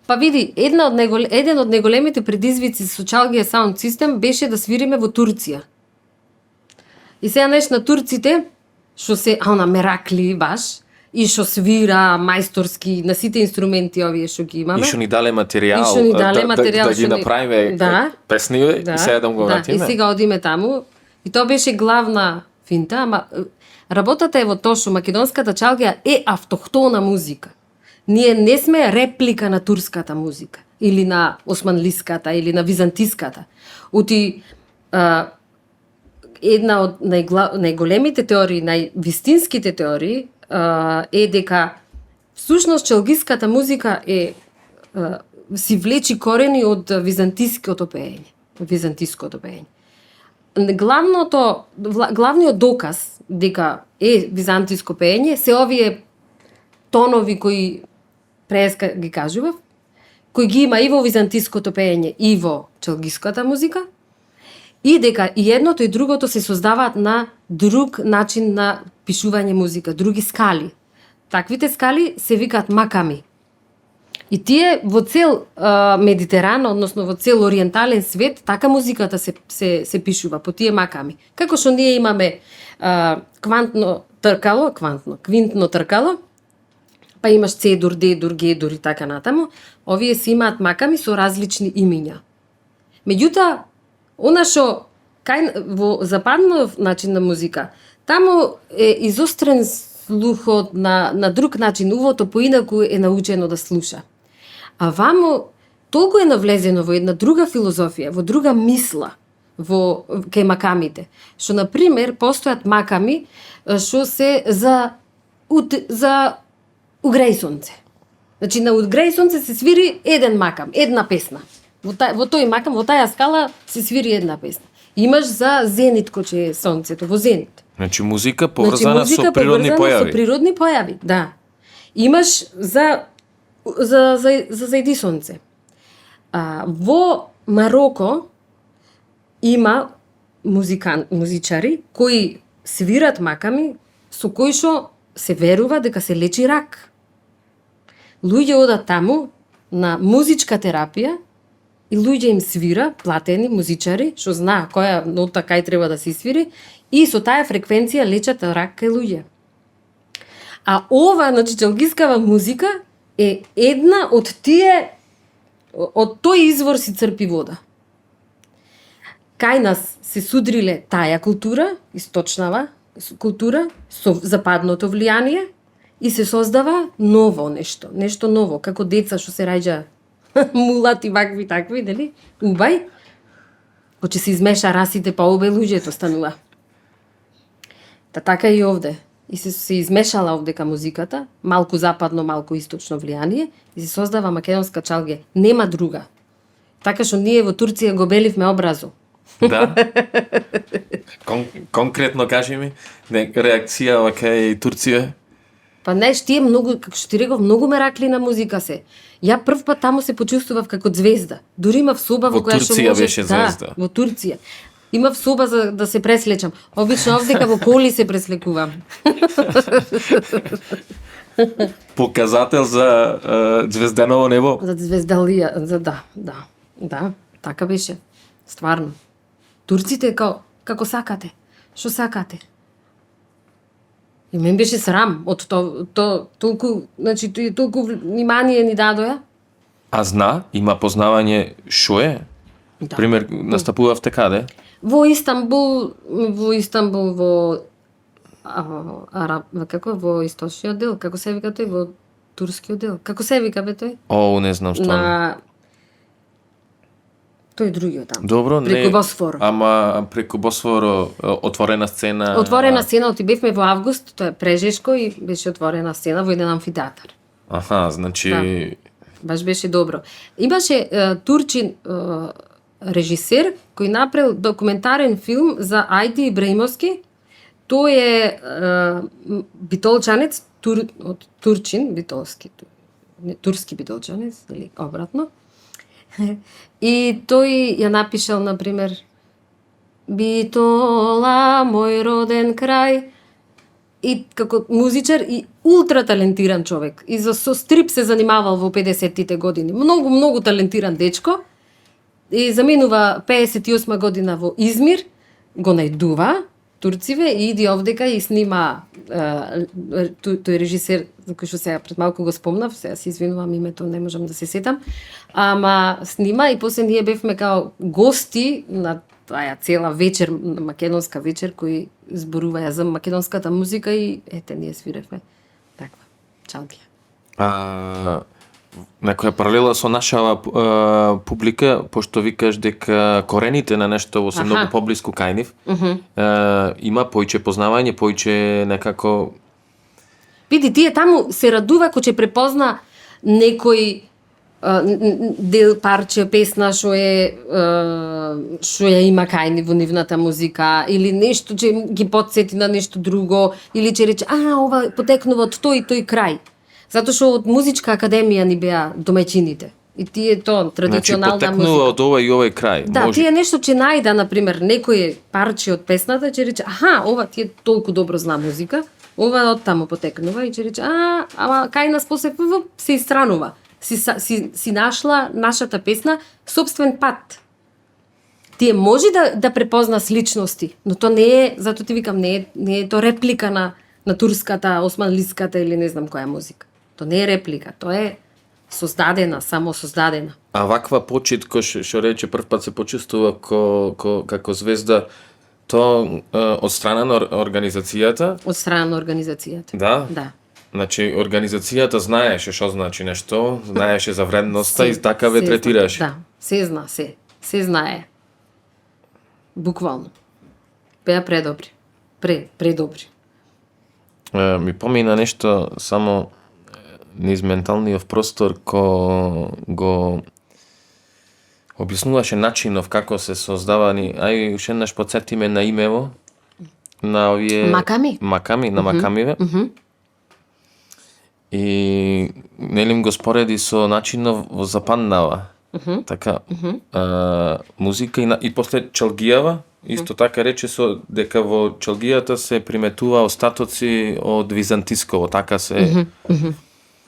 Па види, еден од најголемите предизвици со чалгија саунд систем беше да свириме во Турција. И сега на турците, што се меракли баш, и што свира мајсторски на сите инструменти овие што ги имаме. И што ни дале материјал, да ги направиме песни и сега да го вратиме. И сега одиме таму. И тоа беше главна финта, ама работата е во тоа што македонската чалгија е автохтона музика. Ние не сме реплика на турската музика, или на османлиската, или на византиската. Една од најголемите теории, највистинските теории е дека всушност чалгиската музика си влечи корени од византиското пеење. Главниот доказ дека е византиско пеење се овие тонови кои преска ги кажував, кои ги има и во византиското пеење и во чалгиската музика, и дека и едното и другото се создаваат на друг начин на пишување музика, други скали. Таквите скали се викаат маками. И тие во цел Медитеран, односно во цел ориентален свет, така музиката се пишува по тие маками. Како што ние имаме квинтно тркало, па имаш цедур, дедур, гедур и така натаму, овие си имаат маками со различни имиња. Меѓутоа, она што во западнов начин на музика, таму е изострен слухот на друг начин, увото поинаку е научено да слуша. А вамо толку е навлезено во една друга филозофија, во друга мисла, кај макамите, што на пример постојат маками што се за угреј сонце. Значи на Од греј сонце се свири еден макам, една песна. Во тој макам, во таа скала се свири една песна. Имаш за зенит кога е сонцето, во зенит. Значи музика поврзана со природни поврзана појави. Со природни појави, да. Имаш за зајди сонце. Во Мароко има музичари кои свират маками со кои што се верува дека се лечи рак. Луѓе одат таму на музичка терапија и луѓе им свира, платени музичари, што знаа која нота кај треба да се свири, и со таа фреквенција лечат рак кај луѓе. А ова, значи, џелгискава музика е една од тој извор си црпи вода. Кај нас се судриле таја култура, источнава култура, со западното влијание, и се создава ново нешто ново, како деца што се раѓа мулати, вакви, такви, дали? Убај. Кога се измеша расите, па обе луѓето станува. Така и овде. И се измешала овдека музиката, малку западно, малку источно влијание, и се создава македонска чалге. Нема друга. Така што ние во Турција го беливме образу. Да. Конкретно кажи ми, реакција кај Турција? Па знаеш, тие многу, како што ти реков, многу меракли на музика се. Ја прв пат таму се почувствував како звезда. Дури имав соба во која што Турција можеш... беше звезда. Да, во Турција. Имав соба за да се преслечам. Обично овдека во коли се преслекувам. Показател за звезданово небо? За звездалија, да, така беше. Стварно. Турците како сакате. Што сакате? И мен беше срам од толку, значи толку внимание ни дадоја. А зна, има познавање што е? Да. Пример, настапувавте каде? Во Истанбул, во во источниот дел, како се вика тој, во турскиот дел. Како се вика бе тој? О, не знам стварно. На тој другиот таму. Добро, преку Босфор. Ама преку Босфор отворена сцена. Отворена сцена, бевме во август, тоа е Прежешко и беше отворена сцена во еден амфитеатар. Аха, значи Да. Баш беше добро. Имаше турчин режисер кој направил документарен филм за Ајди Ибраимовски. Тој е битолчанец, од турчин, битолски, турски битолчанец, или обратно. И тој ја напишал, например, Битола, мој роден крај. И како музичар и ултра талентиран човек. И со стрип се занимавал во 50-тите години. Многу талентиран дечко. И заминува 58 година во Измир, го најдува турциве и иди овдека и снима тој режисер за кој што сега пред малку го спомнав, сега се извинувам името, не можам да се сетам, ама снима и после ние бевме као гости на таа цела вечер, македонска вечер, кои зборуваја за македонската музика и ете, ние свиревме таква чалгија. Некоја паралела со нашава публика, пошто викаш дека корените на нешто се многу поблиску кај нив, има поиќе познавање, поиќе некако... Види, тие таму се радува кој ќе препозна некој дел, парче, песна што ја има кај нив во нивната музика, или нешто ќе ги потсети на нешто друго, или ќе рече, ова потекнува од тој и тој крај. Затоа што од музичка академија ни беа домаќините. И тие традиционална музика. Значи потекнува од овој и овој крај. Да, тие нешто ќе најда, например, некој парче од песната, ќе рече, ова тие толку добро зна музика, ова од таму потекнува и ќе рече, ама кај нас после се истранува. Си нашла нашата песна собствен пат. Тие може да препозна сличности, но то не е, затоа ти викам, не е то реплика на турската, османлиската или не знам која музика. То не е реплика, то е создадена, само создадена. А ваква почит, кој што рече прв пат се почувствува како звезда, то од страна на организацијата? Од страна на организацијата. Да? Да. Значи, организацијата знаеше што значи нешто, знаеше за вредноста и така ве третираше. Да, се зна, се знае. Буквално. Беа предобри. Предобри. Ми помина нешто само низ менталниот простор го објаснуваше начинов како се создавани, ај уште еднаш потсетиме на имево на овие Маками. на макамиве. И нели им го спореди со начинов во западнава. Така, музика и после чалгијава, исто така рече со дека во чалгијата се приметува остатоци од византисково, така се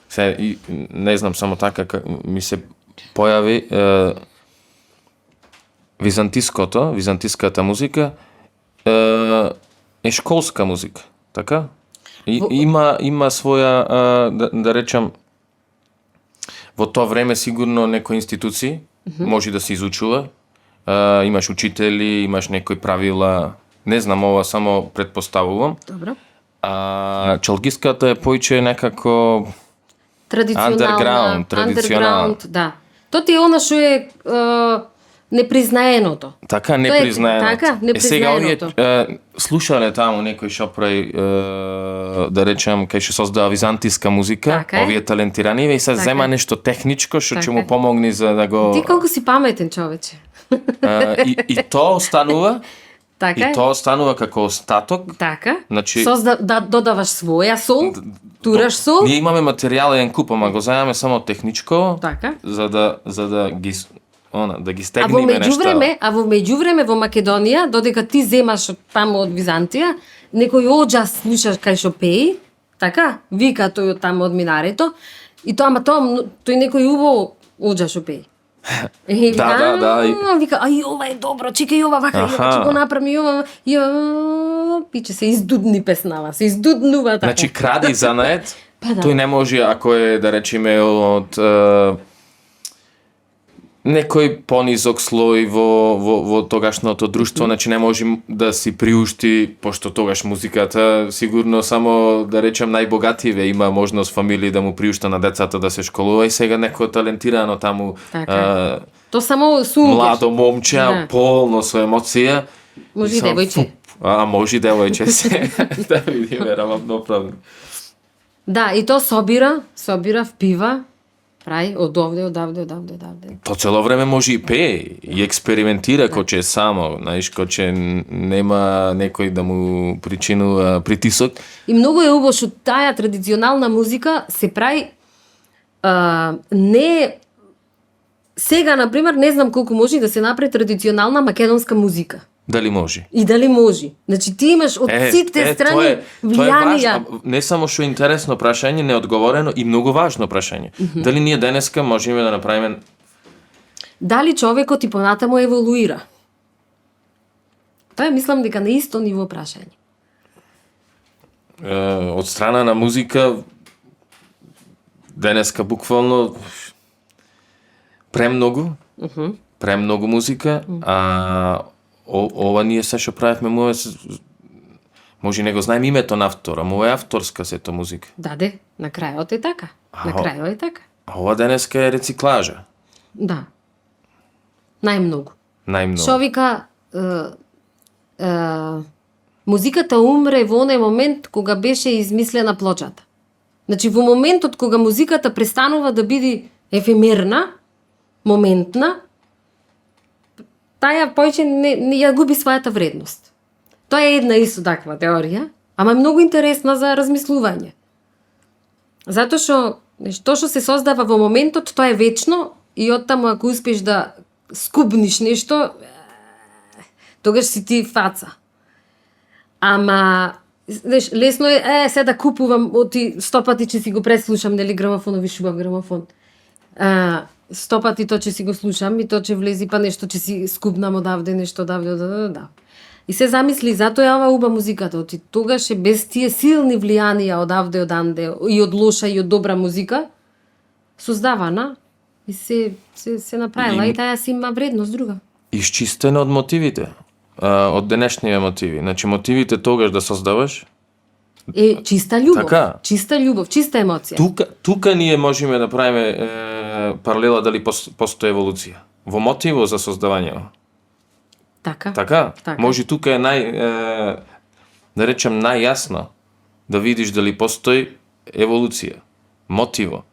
се и не знам, само така ми се појави византиската музика е школска музика, така? И има своја да речам во тоа време сигурно некои институции може да се изучува. Имаш учители, имаш некои правила, не знам, ова само предпоставувам. Добро. Чалгиската е поиќе некако Традиционална. Underground, да. Тоа ти е она што е непризнаеното. Така, непризнаеното. Така, Сега овие непризнаеното. слушале таму некој шопрај, да речем, кај што создава византиска музика, Така е. овие талентираниве и се Така зема е. нешто техничко што ќе Така му е. помогне за да го Ти колку си паметен, човече. и тоа останува Така и е. тоа останува како остаток. Така. Значи- Да додаваш своја сол, тураш сол. Ние имаме материјален куп, ама го заемаме само техничко, Така. за да ги да ги А во стегнеме нешта. меѓувреме во Македонија, додека ти земаш од таму од Византија, некој оџа слушаш кај што пеи, така, вика тој од таму од минарето, и тоа, ама тој некој убаво оџа што пеи. И Да. Вика, ај ова е добро, чекај ова вака, Аха. ќе го направи ова, пиче се издудни песнава, се издуднува така. Значи кради занает, Па да. тој не може ако е да речеме од некој понизок слој во тогашното друштво, значи не може да си приушти, пошто тогаш музиката сигурно само да речем најбогативе има можност фамилии да му приушта на децата да се школува и сега некој талентирано таму Така. То само сунгер. младо момче, Да. полно со емоција. Може и само девојче. фуп. Може и девојче се. Да видиме, равно правилно. Да, и то собира, впива, прави од овде, одавде. По цело време може и пее и експериментира кој че е само, знаеш, кој че нема некој да му причинува притисок. И многу е убаво што таа традиционална музика се прави не сега, например, не знам колку може да се направи традиционална македонска музика. Дали може? И дали може. Значи ти имаш од сите страни влијанија. важно, не само што е интересно прашање, неодговорено и многу важно прашање. Дали ние денеска можеме да направиме Дали човекот и понатаму еволуира? Тоа е, мислам дека на исто ниво прашање. од страна на музика денеска буквално премногу музика, а ова ние се што правевме може не го знаеме името на автора, му е авторска сето музика. Даде, на крајот е така. На крајот е така. А ова денеска е рециклажа, Да. Најмногу. најмногу. Што вика, музиката умре во оној момент кога беше измислена плочата. Значи, во моментот кога музиката престанува да биде ефемерна, моментна, таја поиќе не ја губи својата вредност. Тоа е една исто таква теорија, ама е многу интересна за размислување. Затоа што тоа што се создава во моментот, тоа е вечно и оттаму ако успеш да скубниш нешто, тогаш си ти фаца. Ама, знаеш, лесно е, се да купувам, оти 100 пати ќе си го преслушам, нели, грамофонови шубав грамофон. 100 пати тоа ќе си го слушам и тоа ќе влези, па нешто ќе си скубнам одавде, нешто одавде, да. И се замисли, затоа е ова уба музиката, оти тогаш е без тие силни влијанија одавде, оданде, и од лоша и од добра музика, создавана, и се направила, и таа си има вредност друга. Исчистена од мотивите, од денешниве мотиви. Значи мотивите тогаш да создаваш, Е чиста љубов, Така. чиста љубов, чиста емоција. тука ние можеме да правиме паралела дали постои еволуција. Во мотиво за создавање. Така. Така? Така. Може тука е да речем најјасно да видиш дали постои еволуција. мотиво.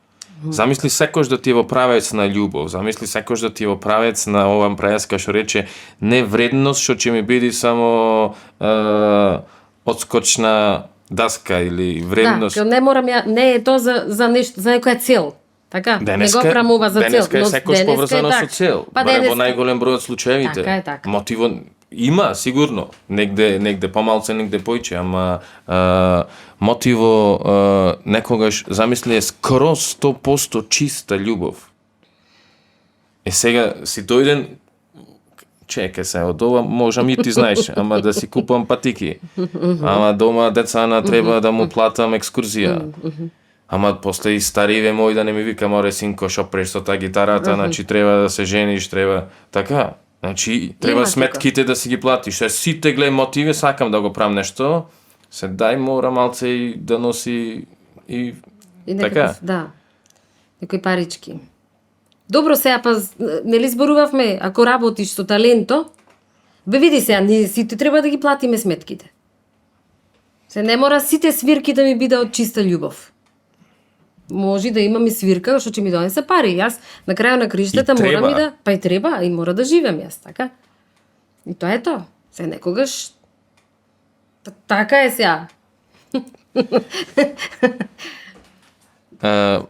Замисли секој да ти е во правец на љубов, замисли секој да ти е во правец на ова преска што рече не вредност што ќе ми биде само одскочна даска или вредност. Да, не морам ја, не е то за нешто, за некоја цел. Така, не го прамува за цел. Денеска е секој поврзано со цел. Па барем во денеска најголем број од случаевите. Така е, така. Мотиво има сигурно, негде помалце, негде поиќе, ама мотиво некогаш замисли е скроз 100% чиста љубов. Сега си дојден, чекај се, од ова можам и ти знаеш, ама да си купам патики. Ама дома децана треба да му платам екскурзија. Ама после и стариве мој да не ми вика, море синко, шо преш со таа гитарата, значи треба да се жениш, треба така. Значи треба сметките да си ги платиш. Сите гледај мотиви, сакам да го правам нешто, се дај мора малце и да носи и така. Да. Некои парички. Добро, сега па нели зборувавме, ако работиш со таленто, бе види сега, ние сите треба да ги платиме сметките. Се не мора сите свирки да ми биде од чиста љубов. Може да имам и свирка што ќе ми донесе пари. Јас на крајот на криштата морам и да, па и треба, и мора да живеам јас, така? И тоа е тоа. Се некогаш така е сега.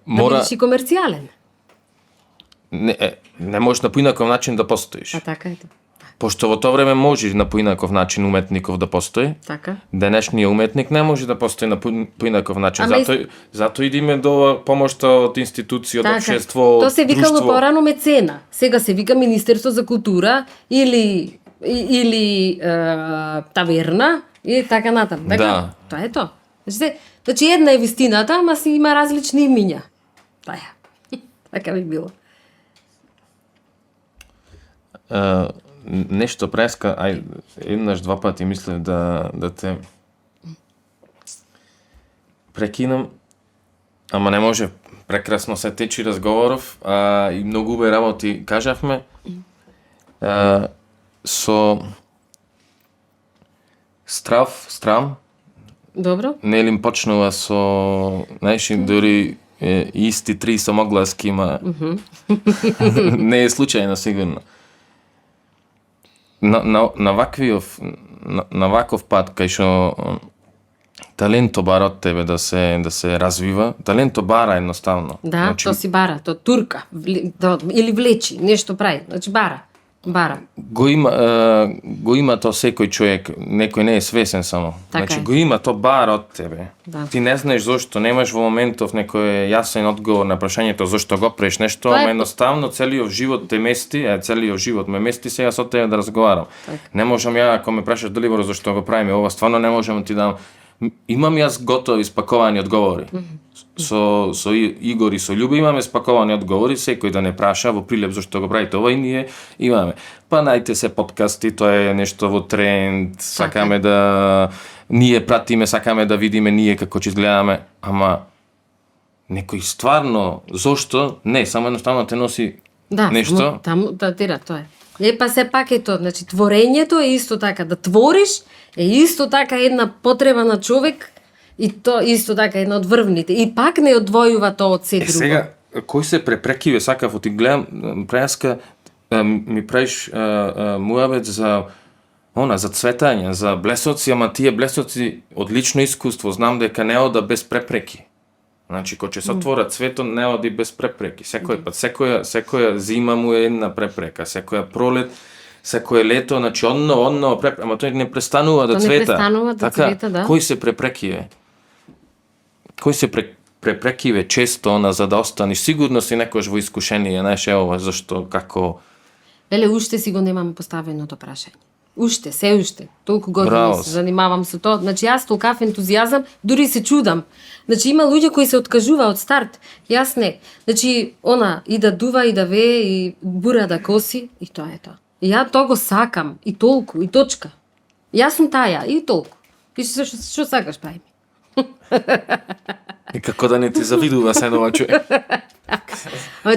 Мора Да бидеш и комерцијален. не можеш на поинаков начин да постоиш. А така е тоа. Пошто во тоа време може на поинаков начин уметников да постои. Така. Денешниот уметник не може да постои на поинаков начин. Ама Затоа идиме до помошта од институција, од Така. општество, Тоа се викало друштво. порано мецена. Сега се вика Министерство за култура или таверна и така натаму. Така? Да. Тоа е тоа. Значи една е вистината, ама си има различни имиња. Тоа е. Така би било. Нешто преска, еднаш два пати мислев да те прекинам, ама не може. Прекрасно се течи разговоров, и многу убави работи кажавме. Со страм, Добро? нели им почнува со, знаеш, дури исти три самогласки има. Не е случајно сигурно. На ваков пат кај што таленто бара од тебе да се развива, таленто бара едноставно. Да, Значи, то си бара, то турка, или влечи, нешто прави, значи бара. го има тоа секој човек, некој не е свесен само. Така Значи е. го има тоа бара од тебе. Да. Ти не знаеш зошто, немаш во моментов некој јасен одговор на прашањето зошто го преш нешто, Тоа е ама едноставно целиот живот те мести, целиот живот ме мести сега со тебе да разговарам. Не можам ја, ако ме прашаш Деливоро зошто го правиме ова, стварно не можам да ти дам. Имам јас готови спаковани одговори. Со Игор и со Љуба имаме спаковани одговори, секој да не праша во прилеп зашто го правите ова и ние имаме. Па најте се подкасти, тоа е нешто во тренд, сакаме да ние пратиме, сакаме да видиме ние како ќе изгледаме, ама некој стварно зошто не, само едноставно те носи нешто. Таму датира, тоа е. Па се пак е тоа, значи творењето е исто така, да твориш е исто така една потреба на човек и то исто така една од врвните. И пак не одвојува тоа од се друго. Сега, кој се препрекиве, сакав, ти гледам, преска, ми правиш муабет за цветање, за блесоци, ама тие блесоци од лично искуство, знам дека не ода без препреки. Значи, кога ќе се отвора цветот, не оди без препреки. Секој пат, секоја зима му е една препрека, секоја пролет, секое лето, значи онно препрека, ама тој не престанува да цвета. Не престанува да цвета, да. Кој се препрекиве? Кој се препрекиве често за да останеш? Сигурно си некојаш во искушение, знаеш, ова, зашто, како... Леле, уште си го немам поставеното прашање. Уште, толку години се занимавам со тоа. Значи, јас толкав ентузијазам, дури се чудам. Значи, има луѓе кои се откажува од старт. Јас не. Значи, и да дува, и да вее, и бура да коси, и тоа е тоа. И ја тоа го сакам, и толку, и точка. Јас сум таја, и толку. И што сакаш, прави ми. И како да не ти завидува се нова човек.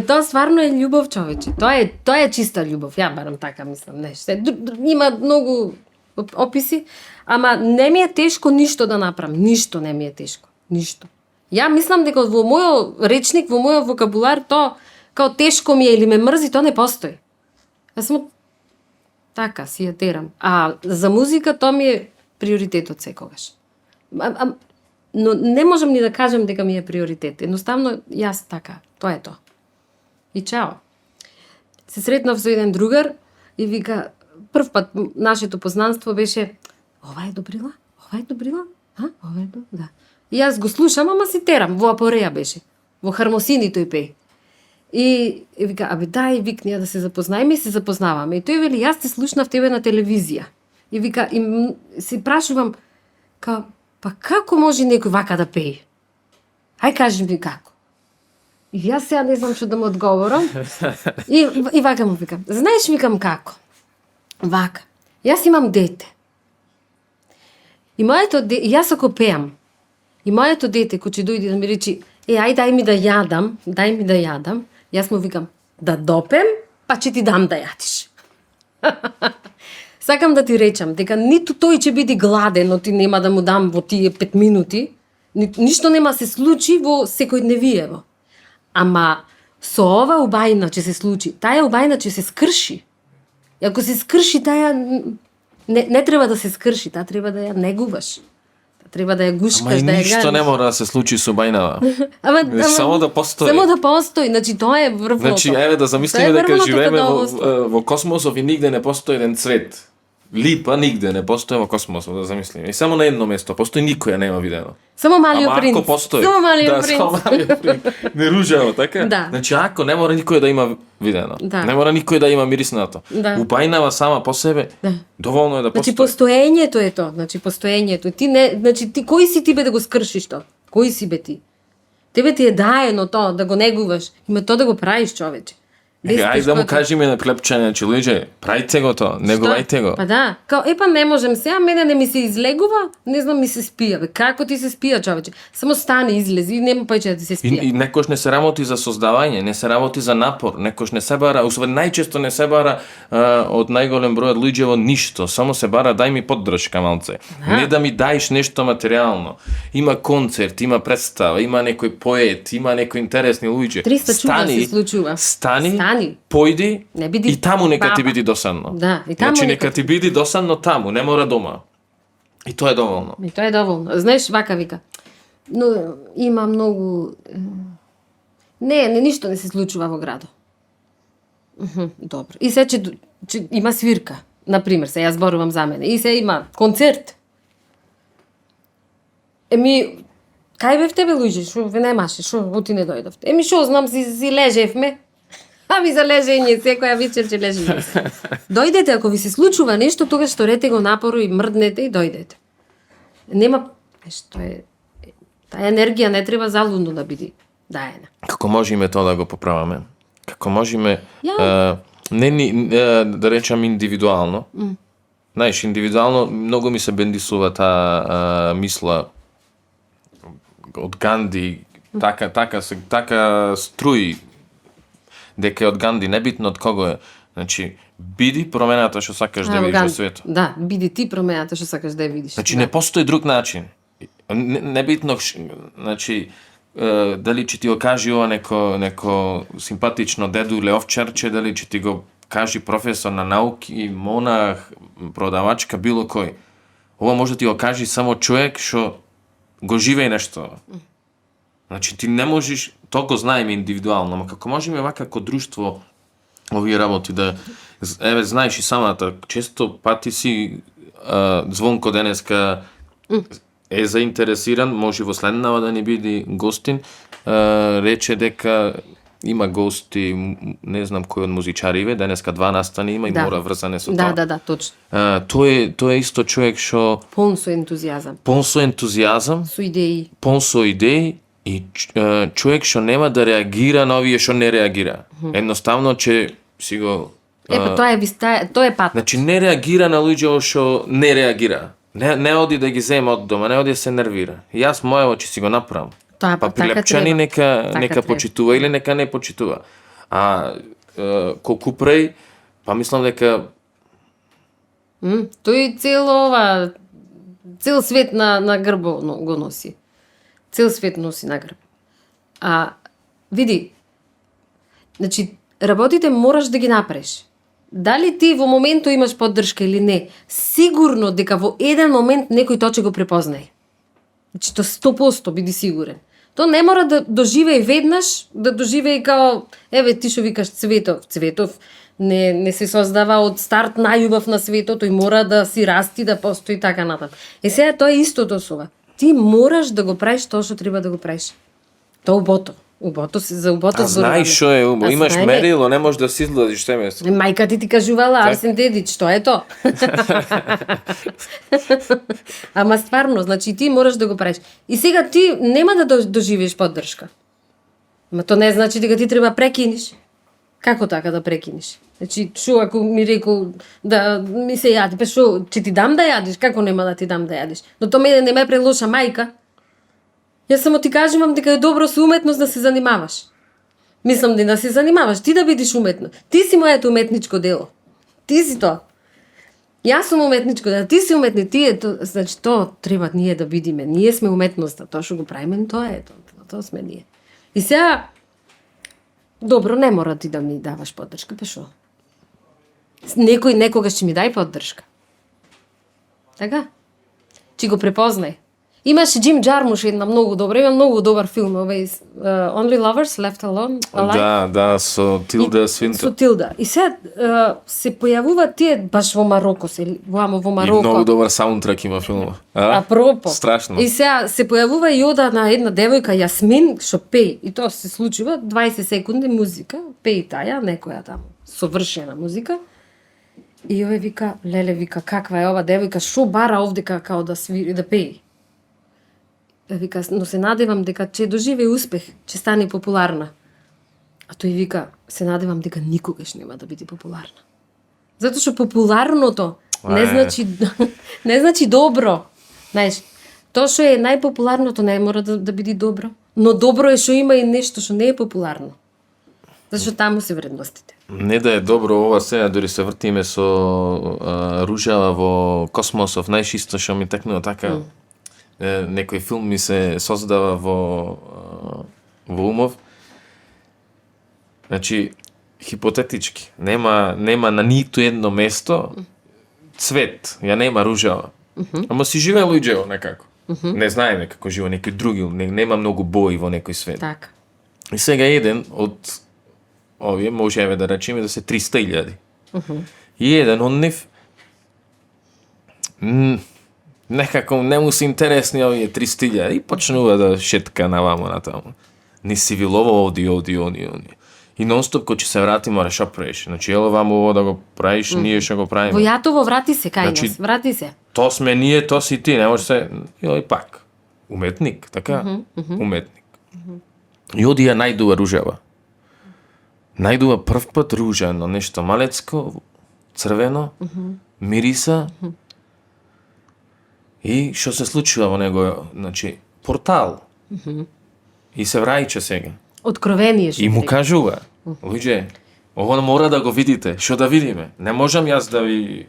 Тоа стварно е љубов, човече. Тоа е чиста љубов. Ја барам така мислам, има многу описи, ама не ми е тешко ништо да направам. Ништо не ми е тешко. Ништо. Ја мислам дека во мојот речник, во мојот вокабулар, то као тешко ми е или ме мрзи, то не постои. Јас само така си ја терам. А за музика то ми е приоритетот секогаш. Но не можам ни да кажам дека ми е приоритет. Едноставно, јас така, тоа е тоа. И чао. Се сретнав со еден другар и вика, прв пат нашето познанство беше, ова е Добрила? Ова е Добрила? Ова е Добрила? Да. И јас го слушам, ама си терам, во Апореја беше. Во Хармосини тој пее. И вика, абе дај, викни ја да се запознаеме и се запознаваме. И тој вели, јас те слушнав тебе на телевизија. И вика, и се прашувам, па како може некој вака да пее? Ај кажи ми како. И јас сега не знам што да му одговорам. И вака му викам, знаеш, викам како? Вака, јас имам дете. И моето дете, јас ако пеам, и моето дете кој ќе дојде да ми речи, ај дај ми да јадам, јас му викам, да допем, па ќе ти дам да јадиш. Сакам да ти речам дека ниту тој ќе биде гладен, но ти нема да му дам во тие 5 минути, ништо нема се случи во секојдневиево. Ама со ова убајна ќе се случи, таа убајна ќе се скрши. И ако се скрши, таа не треба да се скрши, таа треба да ја негуваш. Треба да ја гушкаш, Ама и да ја ништо ганиш. не мора да се случи со бајнава. Ама Само да постои. Само да постои, значи тоа е врвното. Значи, еве да замислиме Тоа е дека врвното живееме задоволство. во космосов и нигде не постои еден цвет. Липа нигде не постои во космосов, да замислиме. И само на едно место постои, никоја нема видено. Само малиот Ама принц. ако постои. Само малиот да, принц. само малиот принц. Не ружаво, така? Да. Значи, ако не мора никој да има видено. Да. Не мора никој да има мириснато. Да. Убајнава сама по себе, Да. доволно е да Значи постои. постоењето е тоа, значи постоењето. Ти не, значи ти кој си ти бе да го скршиш тоа? Кој си бе ти? Тебе ти е даено тоа да го негуваш, има тоа да го правиш, човече. Без Ајде да му тешкото. кажеме на клепчење, че луѓе, правите го тоа, негувајте го. Па да, као па не можем сега, мене не ми се излегува, не знам ми се спија. Бе, како ти се спија, човече? Само стани, излези и нема паќе да ти се спија. И некош не се работи за создавање, не се работи за напор, некош не се бара, усвоен најчесто не се бара од најголем број од луѓе во ништо, само се бара дај ми поддршка малце. Не да ми даеш нешто материјално. Има концерт, има представа, има некој поет, има некои интересни луѓе. 300 чуда се случува. Стани, појди Не биди и таму нека ти баба. биде досадно. Да, и таму Значи нека нека ти биде досадно таму, не мора дома. И тоа е доволно. И тоа е доволно. Знаеш, вака вика. Но има многу... Не, ништо не се случува во градот. Добро. И се че има свирка. Например, се јас зборувам за мене. И се има концерт. Кај бевте бе луѓе? Шо ве немаше? Шо оти не дојдовте? Шо знам, си лежевме. Ами за лежење, секоја вечер ќе лежиме. Дојдете, ако ви се случува нешто, тогаш сторете го напору и мрднете и дојдете. Нема, што е, таа енергија не треба залудно да биде даена. Како можеме тоа да го поправаме? Како можеме Ја. да речам индивидуално? Знаеш, индивидуално многу ми се бендисува таа мисла од Ганди, така струи дека е од Ганди, небитно од кого е. Значи, биди промената што сакаш да видиш во светот. Да, биди ти промената што сакаш да ја видиш. Значи, не постои друг начин. Небитно, значи, дали ќе ти го кажи ова неко симпатично деду или овчарче, дали ќе ти го кажи професор на науки, монах, продавачка, било кој. Ова може да ти го кажи само човек што го живее нешто. Значи, ти не можеш, тоа го знаеме индивидуално, ама како можеме вака како друштво овие работи да... Еве, знаеш и самата, често пати си Звонко денеска е заинтересиран, може во следнава да ни биде гостин, рече дека има гости, не знам кој од музичариве, денеска 2 настани има и Да. мора врзане со тоа. Да, точно. Тој е исто човек што Полн со ентузијазам, пон со ентузијазам, со идеи. пон со идеи и човек што нема да реагира на овие што не реагира. Едноставно че си го Тоа е пат. значи не реагира на луѓе што не реагира. Не оди да ги зема од дома, не оди да се нервира. И јас моево ќе си го направам. Тоа Па така прилепчани треба. нека Така треба. почитува или нека не почитува. А колку преј, па мислам дека Тој цел свет на грбо го носи. Цел свет носи на грб. А, види, значи, работите мораш да ги направиш. Дали ти во моментот имаш поддршка или не, сигурно дека во еден момент некој тоа ќе го препознае. Значи, то 100% биди сигурен. То не мора да доживее веднаш, да доживее као, еве ти што викаш Цветов. Цветов не се создава од старт најубав на светот, тој мора да си расти, да постои така натаму. Сега тоа е истото со ова. Ти мораш да го правиш тоа што треба да го правиш. Тоа убото. Убото си за убото Знаеш што е убо, А имаш знаеме. мерило, не можеш да си изгладиш семејство. Мајка ти кажувала Арсен Дедич, тоа е тоа. Ама стварно, значи ти мораш да го правиш. И сега ти нема да доживееш поддршка. Ма тоа не значи дека ти треба прекинеш. Како така да прекинеш? Значи, шо ако ми рекол да ми се јади, па шо, ќе ти дам да јадиш, како нема да ти дам да јадиш? Но тоа мене не ме прелоша мајка. Јас само ти кажувам дека е добро со уметност да се занимаваш. Мислам да се занимаваш, ти да бидеш уметно. Ти си моето уметничко дело. Ти си тоа. Јас сум уметничко дело, ти си уметни, ти е тоа, значи тоа треба ние да бидиме. Ние сме уметноста, тоа што го правиме, тоа е тоа сме ние. И сега добро, не мора ти да ми даваш поддршка, па шо? Некој некогаш ќе ми дај поддршка. Така? Ќе го препознај. Имаше Джим Джармуш една многу добра, има многу добар филм, овој Only Lovers Left Alone, Alive. Да, со Тилда Свинтон. Со Тилда. И сега се појавува тие баш во Мароко, во И Мароко. многу добар саундтрак има филмот. Апропо. Страшно. И сега се појавува и ода на една девојка Јасмин што пее. И тоа се случува 20 секунди музика, пее таја некоја таму совршена музика. И овој вика, леле вика, каква е ова девојка, шо бара овде као да свири, да пее. Вика, но се надевам дека ќе доживее успех, ќе стане популарна. А тој вика, се надевам дека никогаш нема да биде популарна. Затоа што популарното не значи не значи добро. Знаеш, тоа што е најпопуларното не мора да биде добро, но добро е што има и нешто што не е популарно. Зашто таму се вредностите. Не да е добро ова сега, дури се вртиме со ружава во космосов, најшисто што ми текнува така. Некој филм ми се создава во умов. Значи, хипотетички, нема на ниту едно место цвет, ја нема ружава. Ама си живее луѓето некако. Не знаеме како живе некој други, нема многу бои во некој свет. Така. И сега еден од овие можеме да речеме да се 300.000. И еден од нив некако не му се интересни овие 300.000 и почнува да шетка навамо натаму. Ни си вилово оди. И нонстоп кој ќе се врати мора шо правиш. Значи ело ваму ово да го правиш, ние што го правиме. Во јатово врати се кај Значи, нас, врати се. То сме ние, то си ти, не може се... И пак. Уметник, така? Уметник. И оди ја најдува ружава. Најдува прв пат ружа, но нешто малецко, црвено, мириса. И што се случува во него, значи, портал. И се враќа сега. Откровение што И му ти кажува, луѓе, ово мора да го видите, што да видиме. Не можам јас да ви...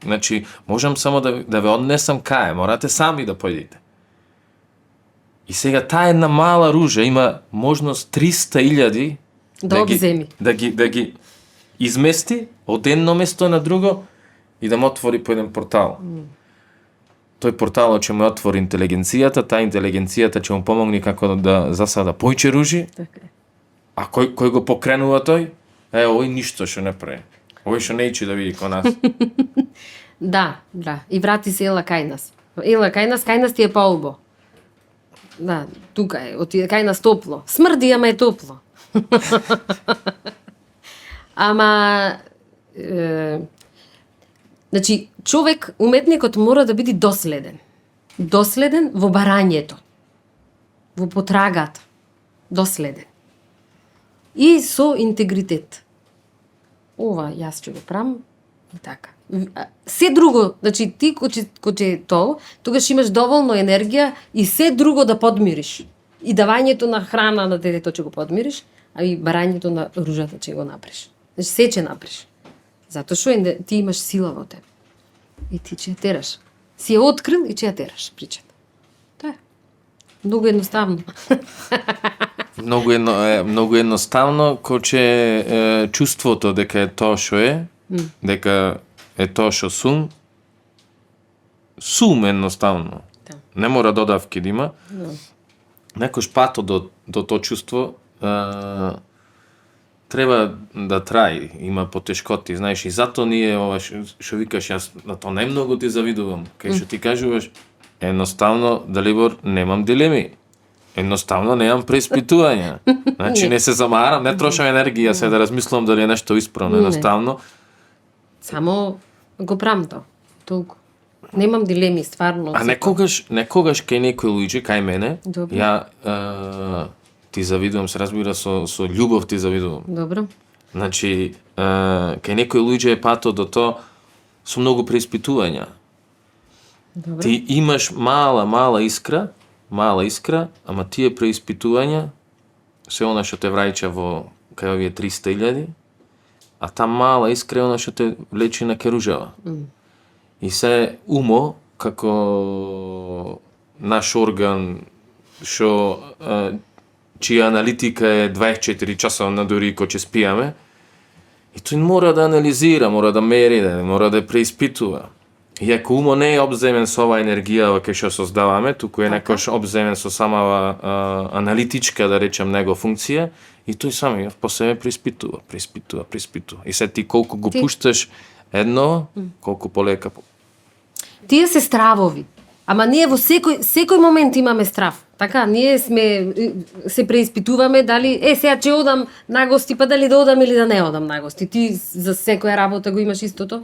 значи, можам само да ве однесам кај, морате сами да појдете. И сега таа една мала ружа има можност 300.000 Да обземи. Да ги измести од едно место на друго и да му отвори по еден портал. Тој порталот ќе му отвори интелигенцијата, таа интелигенцијата ќе му помогне како да засада појче ружи, Така е. а кој го покренува тој? Овој ништо што не прави. Овој што не ичи да види ко нас. Да. И врати се ела кај нас. Ела кај нас ти е поубо. Да, тука е, отиде кај нас топло. Смрди, ама е топло. Ама значи, човек, уметникот мора да биде доследен. Доследен во барањето. Во потрагата. Доследен. И со интегритет. Ова јас ќе го правам и така. Се друго, значи ти кој ќе тоа, тогаш имаш доволно енергија и се друго да подмириш. И давањето на храна на детето ќе го подмириш, а и барањето на ружата ќе го направиш. Значи се ќе направиш. Затоа што ти имаш сила во тебе. И ти ќе ја тераш. Си ја открил и ќе ја тераш причата. Тоа е. Многу едноставно. Многу едноставно, коче чувството дека е тоа што е, дека е тоа што сум едноставно. Да. Не мора додавки да има. Некош патот до тоа чувство треба да траи, има потешкоти, знаеш, и затоа ние ова што викаш, јас на тоа најмногу ти завидувам. Кај што ти кажуваш, едноставно, Далибор, немам дилеми. Едноставно немам преиспитувања. Значи не се замарам, не трошам енергија се да размислувам дали е нешто исправно. Едноставно, Само го правам тоа. Толку. Немам дилеми, стварно. а некогаш кај некои луѓе, кај мене, Добро. ја ти завидувам, се разбира, со љубов ти завидувам. Добро. Значи, кај некои луѓе е патот до тоа со многу преиспитувања. Добро. Ти имаш мала искра, ама тие преиспитувања се она што те враќа во кај овие 300.000, а та мала искра е она што те влечи на керужава. И се умо, како наш орган, што чија аналитика е 24 часовна дури кога ќе спијаме, и тој мора да анализира, мора да мери, мора да преиспитува. И ако умо не е обземен со оваа енергија кај што создаваме, туку е некош обземен со самава аналитичка, да речем, него функција, и тој сам по себе преиспитува. И се ти колку го пушташ едно, колку полека. Тие се стравови. Ама ние во секој момент имаме страв. Така, ние се преиспитуваме дали, сега ќе одам на гости, па дали да одам или да не одам на гости. Ти за секоја работа го имаш истото.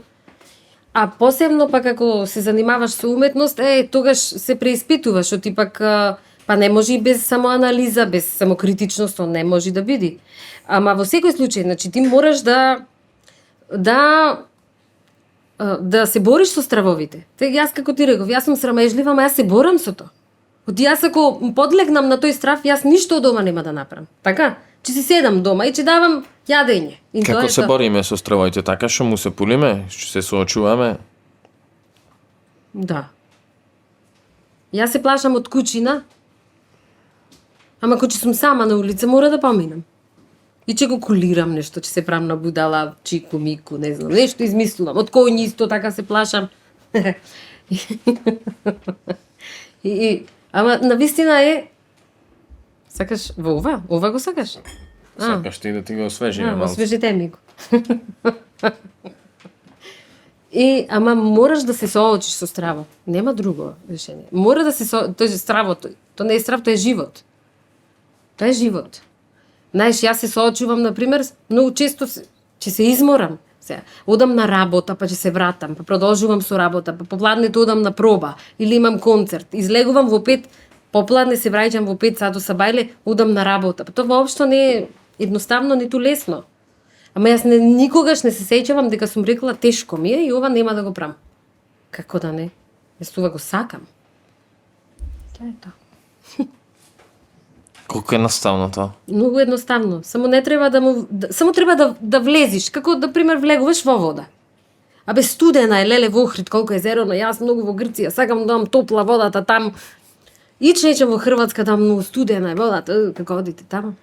А посебно пак ако се занимаваш со уметност, тогаш се преиспитуваш, што ти пак па не може и без самоанализа, без самокритичност, то не може да биде. Ама во секој случај, значи ти мораш да се бориш со стравовите. Јас како ти реков, јас сум срамежлива, ама јас се борам со тоа. Јас ако подлегнам на тој страв, јас ништо од дома нема да направам. Така? Че си седам дома и че давам јадење. И тоа Како е се тоа. бориме со стравоите? Така што му се пулиме, што се соочуваме? Да. Јас се плашам од кучина, ама кога сум сама на улица, мора да поминам. И че го кулирам нешто, че се правам на будала, чику, мику, не знам, нешто измислувам. Од кој исто така се плашам. Ама навистина е, сакаш во ова? Ова го сакаш? Сакаш ти да ти го освежиме малку. Освежите ми го. Ама мораш да се соочиш со страво. Нема друго решение. Мора да се тој е стравото. Тоа не е страв, тоа е живот. Тоа е живот. Знаеш, јас се соочувам, например, многу често ќе се изморам. Сега, одам на работа, па ќе се вратам, па продолжувам со работа, па попладнето одам на проба, или имам концерт, излегувам во 5, попладне се враќам во 5 сато са бајле, одам на работа. Па тоа воопшто не е едноставно, ниту лесно. Ама јас никогаш не се сеќавам дека сум рекла тешко ми е и ова нема да го правам. Како да не? Јас това го сакам. Тоа е тоа. Колку е едноставно тоа? Многу едноставно. Само не треба само треба да влезиш, како да пример влегуваш во вода. Абе студена е леле во Охрид, колку е зерено, јас многу во Грција, сакам да имам топла водата там. Ичнечам во Хрватска, там многу студена е водата, како одите таму.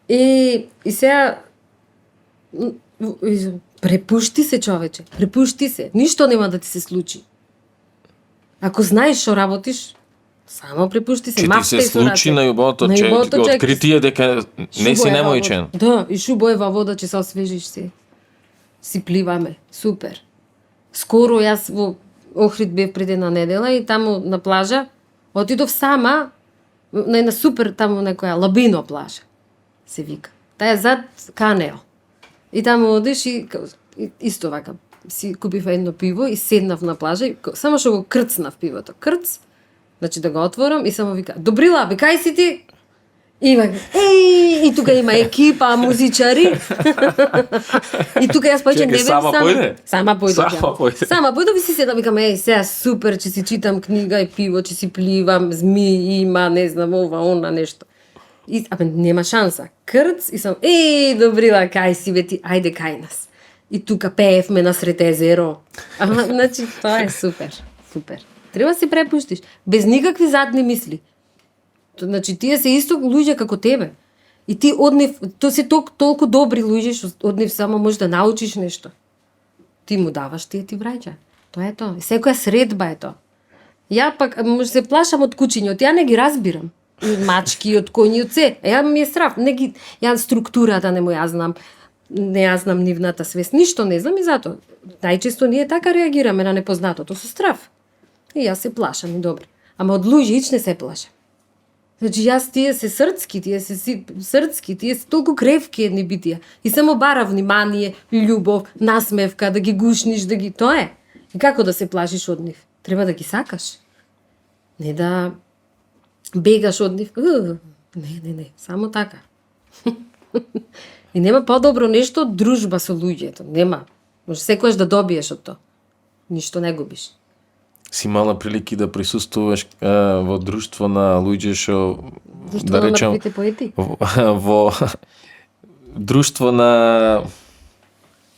И сега препушти се, човече, препушти се. Ништо нема да ти се случи. Ако знаеш што работиш, само препушти се. Че ти се случи на јубото, че откритие дека не си немојчен. Да, и шубо е во вода, че се освежиш се. Си пливаме. Супер. Скоро јас во Охрид бев пред една недела и таму на плажа отидов сама на една супер таму некоја Лабино плажа се вика. Таа е зад Канео. И таму одиш и исто вака си купив едно пиво и седнав на плажа и само што го крцнав пивото. Крц, значи да го отворам и само вика: "Добрила, бе кај си ти?" И вака, и тука има екипа, музичари. И тука јас почнав не бев сама појде? Сама појдов. Сама појде. Сама појдов и си седам, викам: сега супер, че си читам книга и пиво, че си пливам, змии има, не знам, ова, она, нешто. И, нема шанса. Крц и сам, добрила, кај си, бе ти, ајде кај нас. И тука пеевме насред езеро. Значи, тоа е супер, супер. Треба да се препуштиш без никакви задни мисли. Значи тие се исто луѓе како тебе. И ти од нив, то се толку добри луѓе што од нив само можеш да научиш нешто. Ти му даваш, тие ти враќа. Тоа е тоа. Секоја средба е тоа. Ја пак може се плашам од кучиња, ја не ги разбирам. И мачки, од коњи, од се. Ја ми е страв. Не ги, ја структурата не му ја знам. Не ја знам нивната свест. Ништо не знам и затоа. Најчесто ние така реагираме на непознатото со страв. И јас се плашам и добро. Ама од луѓе ич не се плашам. Значи јас тие се срцки, тие се толку кревки едни битија. И само бара внимание, љубов, насмевка, да ги гушниш, да ги... Тоа е. И како да се плашиш од нив? Треба да ги сакаш. Не да бегаш од нив. Не, само така. И нема подобро нешто од дружба со луѓето. Нема. Може секојаш да добиеш од тоа. Ништо не губиш. Си мала прилики да присуствуваш во друштво на луѓе што Друштво да на речем мртвите поети? во друштво на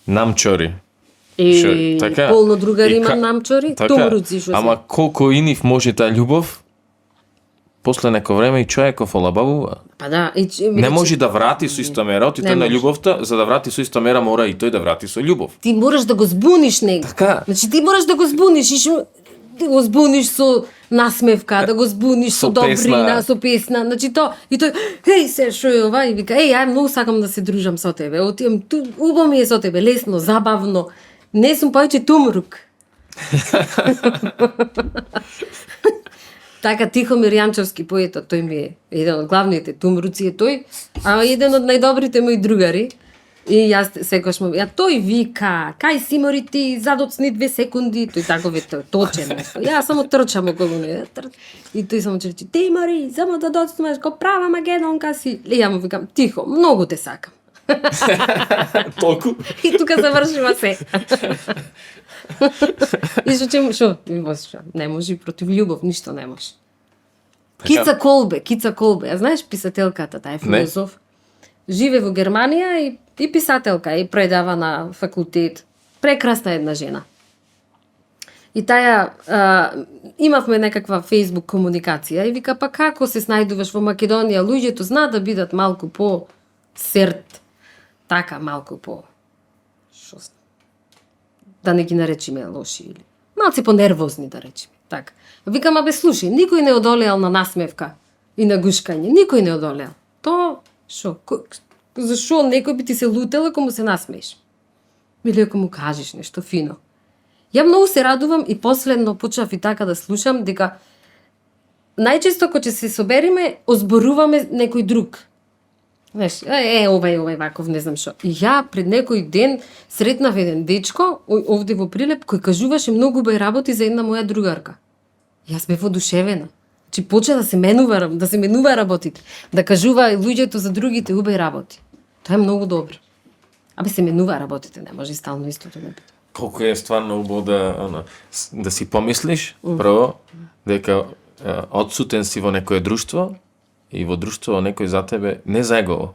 намчори. И така? полно другари И има ка- намчори, така, тумруци што се. Ама колку и нив може таа љубов, после неко време и човеков олабавува. Па да, Не може да врати со иста мера, Не отите на може. љубовта, за да врати со иста мера мора и тој да врати со љубов. ти мораш да го збуниш него. Така. Значи ти мораш да го збуниш и да го збуниш со насмевка, да го збуниш со, Со добрина, песна. со песна. Значи то и тој еј се шо е ова и вика еј многу сакам да се дружам со тебе. Отивам ту, убаво ми е со тебе, лесно, забавно. Не сум повеќе тумрук. Така Тихомир Јанчовски поетот, тој ми е еден од главните тумруци е тој, а еден од најдобрите мои другари. И јас секогаш му, тој вика, кај си мори ти, задоцни 2 секунди, тој тако ве точен. Јас само трчам околу него. И тој само рече, ти мори, само да доцнеш, ко права македонка си. И ја му викам, тихо, многу те сакам. Толку? И тука завршува се. И шо? Не може против љубов, ништо не може. Кица Колбе. Ја знаеш писателката, таа е филозоф. Живе во Германија и писателка, и предава на факултет. Прекрасна една жена. И таа имавме некаква Facebook комуникација и вика, па како се снајдуваш во Македонија? Луѓето знаат да бидат малку по серт. Така, малку по... Шо да не ги наречиме лоши или малци понервозни да речеме. Така. Викам, абе слушај, никој не одолеал на насмевка и на гушкање. Никој не одолеал. То, зашо некој би ти се лутел ако му се насмееш? Или ако му кажеш нешто фино. Ја многу се радувам и последно почнав и така да слушам дека најчесто кога ќе се собериме, озборуваме некој друг. Знаеш, овај ваков, не знам што. И ја пред некој ден сретнав еден дечко овде во Прилеп кој кажуваше многу убави работи за една моја другарка. Јас бев одушевена. Значи почна да се менува работите, да кажува луѓето за другите убави работи. Тоа е многу добро. Абе се менува работите, не може стално истото да биде. Колку е стварно убаво да си помислиш, прво, дека одсутен си во некое друштво и во друштво некој за тебе не за его.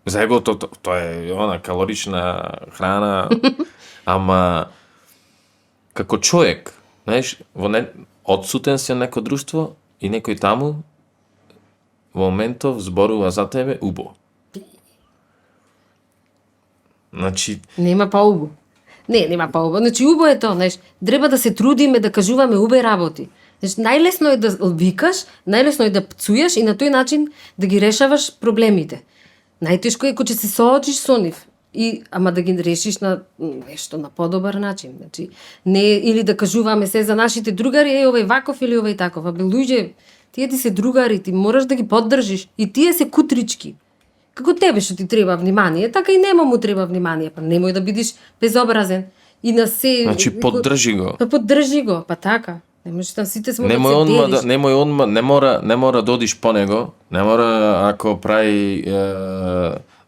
За его тоа е она калорична храна, ама како човек, знаеш, одсутен си на некој друштво и некој таму во моментов зборува за тебе убаво. Значи, Нема поубаво. Нема поубаво. Значи убаво е тоа, знаеш, треба да се трудиме да кажуваме убави работи. Значи најлесно е да викаш, најлесно е да пцуеш и на тој начин да ги решаваш проблемите. Најтешко е кога ќе се соочиш со нив. Ама да ги решиш на нешто на подобар начин. Значи, не или да кажуваме се за нашите другари, овај ваков или овај таков. Абе луѓе, тие ти се другари, ти мораш да ги поддржиш и тие се кутрички. Како тебе што ти треба внимание, така и нема му треба внимание, па немој да бидеш безобразен и на се. значи поддржи го. Па поддржи го, па така. Не можеш да сите смо да се Немој одма, не мора да одиш по него, не мора ако прави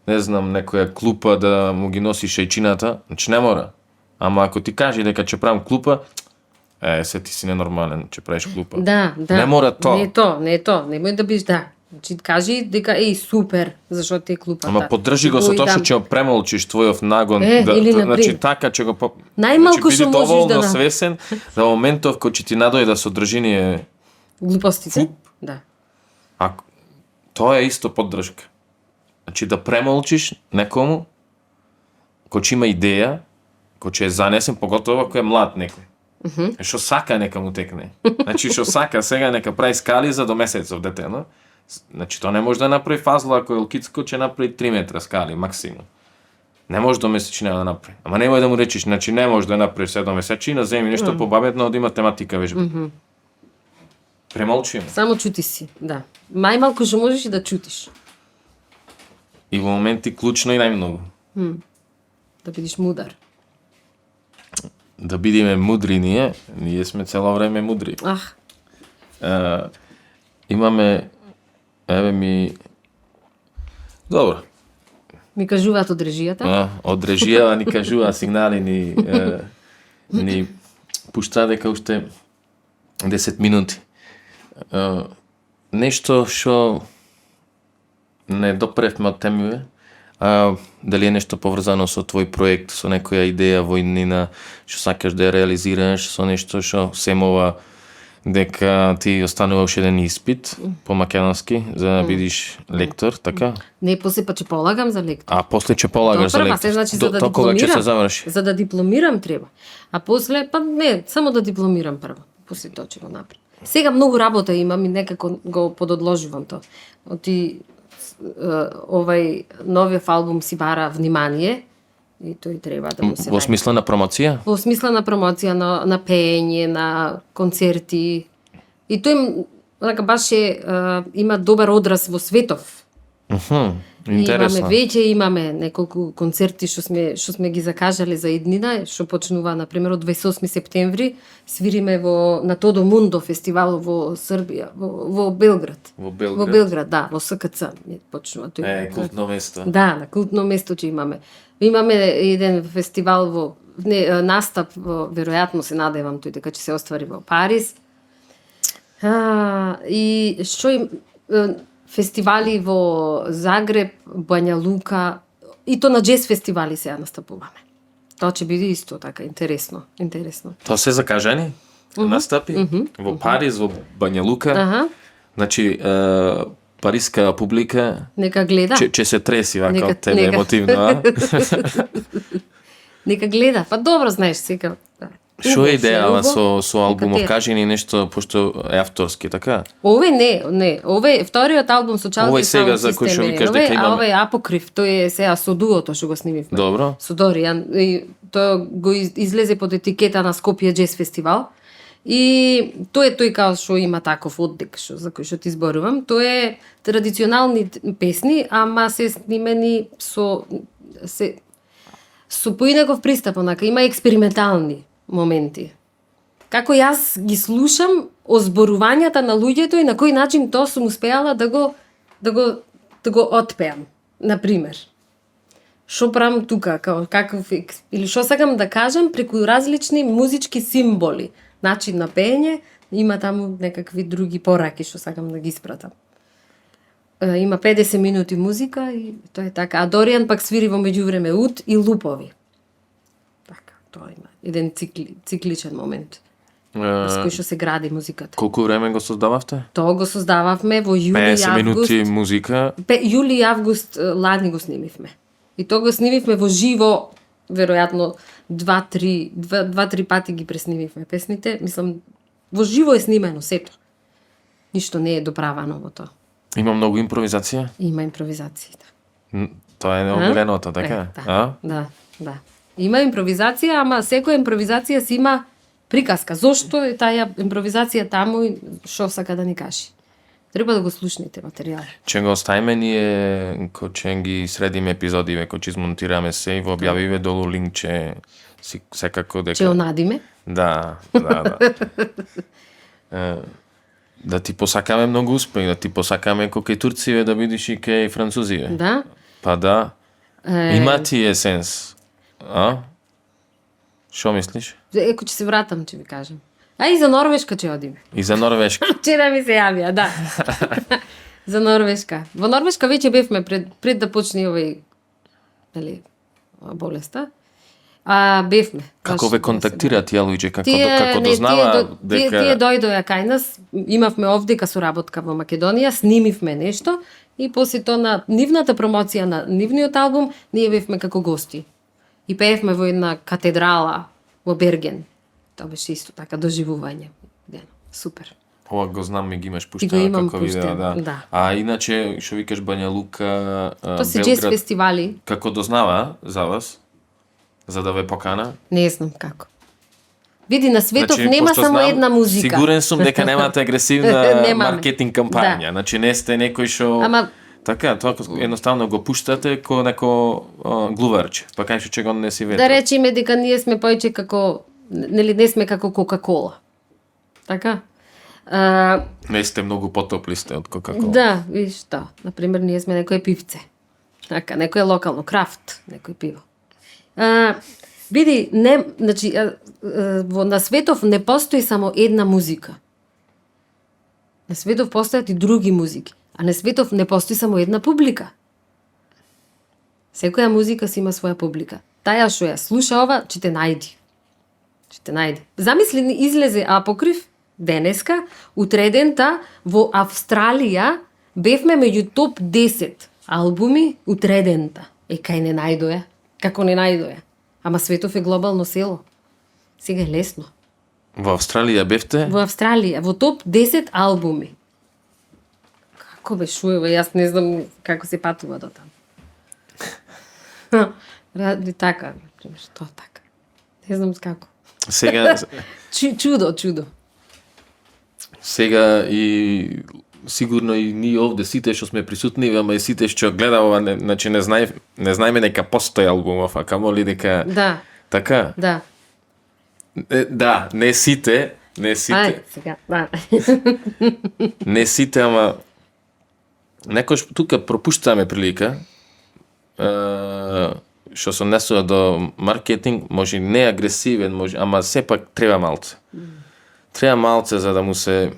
не знам некоја клупа да му ги носи шејчината, значи не мора. Ама ако ти каже дека ќе правам клупа, се ти си ненормален, ќе правиш клупа. Да. Не мора тоа. Не е тоа, немој да бидеш, да. Значи, кажи дека супер, зашто ти е клупата. Ама поддржи го со тоа што ќе го премолчиш твојов нагон, или значи например. така ќе го Најмалку биди што можеш доволно да свесен за моментов кој ќе ти надојде содржиние, глупостите. Да. а тоа е исто поддршка. Значи да премолчиш некому кој ќе има идеја, кој ќе е занесен, поготово кој е млад некој. Што сака нека му текне. Значи што сака сега нека прави скали за до месецов детено. Значи тоа не може да направи фазла ако е лкицко, ќе направи 3 метра скали максимум. Не може до месечина да направи. Ама немој да му речиш, значи не може да направи 7 месечина, земи нешто побаветно од математика вежба. Премолчи. Само чути си, да. Најмалку што можеш и да чутиш. И во моменти клучно и најмногу. Да бидеш мудар. Да бидиме мудри ние сме цело време мудри. Имаме, еве ми... Добро. Ми кажуваат од режијата. Од режија ни кажува сигнали, ни пушта дека уште 10 минути. Нешто што не допревме од темиве, дали е нешто поврзано со твој проект, со некоја идеја во иднина, што сакаш да ја реализираш, со нешто што семова дека ти останува уште еден испит по македонски за да бидиш лектор, така? Не, после па ќе полагам за лектор. А после ќе полагаш за лектор. Значи, за да Тоа кога ќе се заврши? За да дипломирам треба. А после, па не, само да дипломирам прво. После тоа ќе го направам. Сега многу работа имам и некако го пододложувам тоа. Оти овај новиот албум си бара внимание и тој треба да му се Во смисла на промоција? Во смисла на промоција, на пеење, на концерти. И тој така баш има добар одраз во светов. Интересно. Имаме неколку концерти што сме ги закажале за иднина, што почнува на пример од 28 септември, свириме на Тодо Мундо фестивал во Србија, во Белград. Во Белград. Во Белград, да, во СКЦ почнува тој. Култно место. Да, на култно место ќе имаме. Имаме еден фестивал настап веројатно се надевам тој дека ќе се оствари во Париз. И што им фестивали во Загреб, Бања Лука, и то на джез фестивали сега настапуваме. Тоа ќе биде исто така интересно. Тоа се закажани? Настапи? Во Париз, во Бања Лука. Значи, париска публика нека гледа. Ќе се треси вака од тебе емотивно, Нека гледа. Па добро знаеш сега. Што е идејава со албумов? Кажи ни нешто, пошто е авторски, така? Овој не. Овој вториот албум со Чалки Овој сега за кој што ми кажеш дека имаме. А овој Апокриф, тој е сега со дуото што го снимивме. Добро. Со Доријан. И тоа го излезе под етикета на Скопје Джез фестивал. И тој као што има таков оддек за кој што ти зборувам, тоа е традиционални песни, ама се снимени со поинаков пристап, онака има експериментални моменти. Како јас ги слушам озборувањата на луѓето и на кој начин тоа сум успеала да го отпеам, на пример. Што правам тука, каков или што сакам да кажам преку различни музички символи, начин на пеење, има таму некакви други пораки што сакам да ги испратам. Има 50 минути музика и тоа е така. А Доријан пак свири во меѓувреме ут и лупови. Така, тоа има еден цикличен момент. С кој што се гради музиката. Колку време го создававте? Тоа го создававме во јули и август. 50 минути музика. Јули и август лани го снимивме. И тоа го снимивме во живо, веројатно 2-3 пати ги преснимивме песните. Мислам, во живо е снимено сето. Ништо не е доправано во тоа. Има многу импровизација? Има импровизација, да. Тоа е неомиленото, така? Да. Има импровизација, ама секоја импровизација си има приказка. Зошто е таа импровизација таму и што сака да ни кажи? Треба да го слушнете материјалот. Ќе го оставиме ние, кој ќе ги средиме епизодиве, кој ќе измонтираме се и во објавиве долу линкче, секако дека... Ќе онадиме? Да. Да ти посакаме многу успех, да ти посакаме кој кај турциве да бидиш и кај французиве. Да? Па да. Има ти есенс. Шо мислиш? Еко ќе се вратам, ќе ви кажам. А и за Норвешка ќе одиме. И за Норвешка. Вчера ми се јавија, да. За Норвешка. Во Норвешка веќе бевме пред да почне овој болеста. Бевме. Како ве контактираат тие луѓе, како Тие дознава тие дојдоа кај нас, имавме овдека соработка во Македонија, снимивме нешто и после тоа на нивната промоција на нивниот албум, ние бевме како гости. И пеевме во една катедрала во Берген. Тоа беше исто така доживување. Супер. Ова го знам, ми ги имаш Ти пуштено го имам како видео, пуштено, да. да. А иначе, што викаш Бања Лука, Тоа се джез Белград, фестивали. како дознава за вас, за да ве покана? Не знам како. Види, на светов нема пошто само знам, една музика. Сигурен сум дека немате агресивна Немаме. маркетинг кампања. Да. Значи не сте некој што Ама така, тоа едноставно го пуштате ко неко глуварче. Па кај што го не си вето. да речеме дека ние сме поиќе како, нели не сме како Кока-кола. Така? Не сте многу потопли сте од Кока-кола. Да, виж тоа. Например, ние сме некое пивце. Така, некое локално, крафт, некој пиво. Види, не, значи, на светов не постои само една музика. На светов постојат и други музики. А на светов не постои само една публика. Секоја музика си има своја публика. Таја што ја слуша ова, ќе те најди. Ќе те најди. Замисли, излезе Апокриф денеска, утредента во Австралија бевме меѓу топ 10 албуми утредента. Кај не најдоја? Како не најдоја? Ама светов е глобално село. Сега е лесно. Во Австралија бевте? Во Австралија, во топ 10 албуми. Како бешуева, јас не знам како се патува до таму. Ради така, например, тоа така. Не знам како. Сега Чудо. Сега и сигурно и ние овде сите што сме присутни, ама и сите што гледа ова, значи не знаеме дека постои албумов, а камоли дека Да, така. да. Да, не сите, Ај, сега, да. не сите, ама некош тука пропуштаме прилика што се однесува до маркетинг, може не агресивен, може, ама сепак треба малце. Треба малце за да му се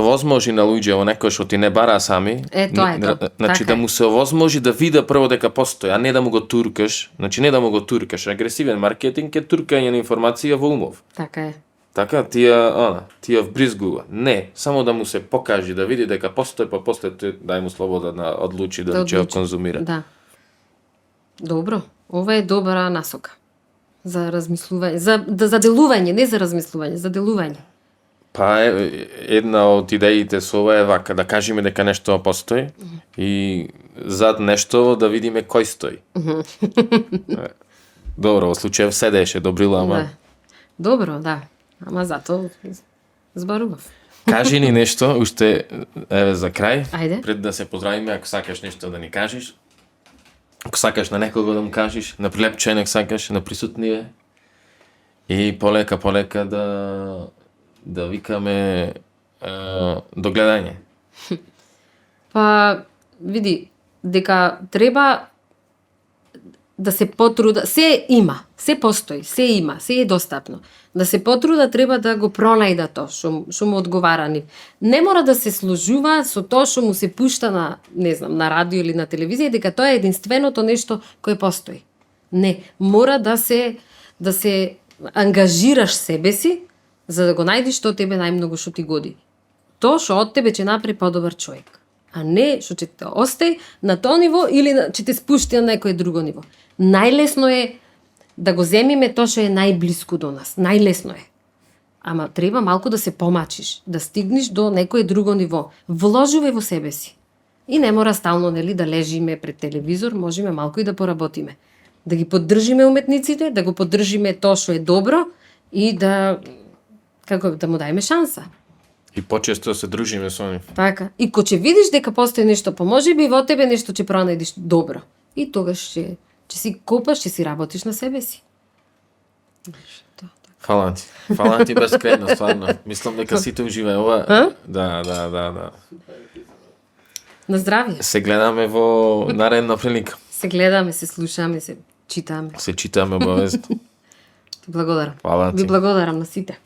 овозможи на луѓе во некој што ти не бара сами. Тоа е тоа. Значи Така да му се овозможи да види прво дека постои, а не да му го туркаш. Значи не да му го туркаш. Агресивен маркетинг е туркање на информација во умов. Така е. Така, тија вбризгува. Не, само да му се покажи, да види дека постои, па после дај му слобода да одлучи дали ќе го конзумира. Да. Добро. Ова е добра насока. За размислување, за делување, не за размислување, за делување. Па една од идеите со ова е вака, да кажеме дека нешто постои и зад нешто да видиме кој стои. Добро, во случајов седеше, добрила, ама... Да. Добро, да. Ама зато зборував. Кажи ни нешто, уште, еве, за крај. Ајде. Пред да се поздравиме, ако сакаш нешто да ни кажеш. Ако сакаш на некого да му кажеш, на прилепченек сакаш, на присутние. И полека да викаме до гледање. Па, види, дека треба да се потруда, се има, се постои, се има, се е достапно. Да се потруда треба да го пронајда тоа што му одговара ни. Не мора да се сложува со тоа што му се пушта на, не знам, на радио или на телевизија, дека тоа е единственото нешто кое постои. Не, мора да се ангажираш себе си за да го најдиш што тебе најмногу што ти годи. Тоа што од тебе ќе направи подобар човек, а не што ќе те остаи на тоа ниво или ќе те спушти на некое друго ниво. Најлесно е да го земиме тоа што е најблиску до нас. Најлесно е. Ама треба малку да се помачиш, да стигнеш до некое друго ниво. Вложувај во себе си. И не мора стално, нели, да лежиме пред телевизор, можеме малку и да поработиме. Да ги поддржиме уметниците, да го поддржиме тоа што е добро и да му дајме шанса. И почесто се дружиме со нив. Така. И ко ќе видиш дека постои нешто, поможеби во тебе нешто ќе пронајдеш добро. И тогаш ќе си копаш, ќе си работиш на себе си. Фала ти. Фала ти бескрено, стварно. Мислам дека сите уживај ова. Да. На здравје. Се гледаме во наредна прилика. Се гледаме, се слушаме, се читаме. Се читаме обавезно. Ти благодарам. Фала ти. Ви благодарам на сите.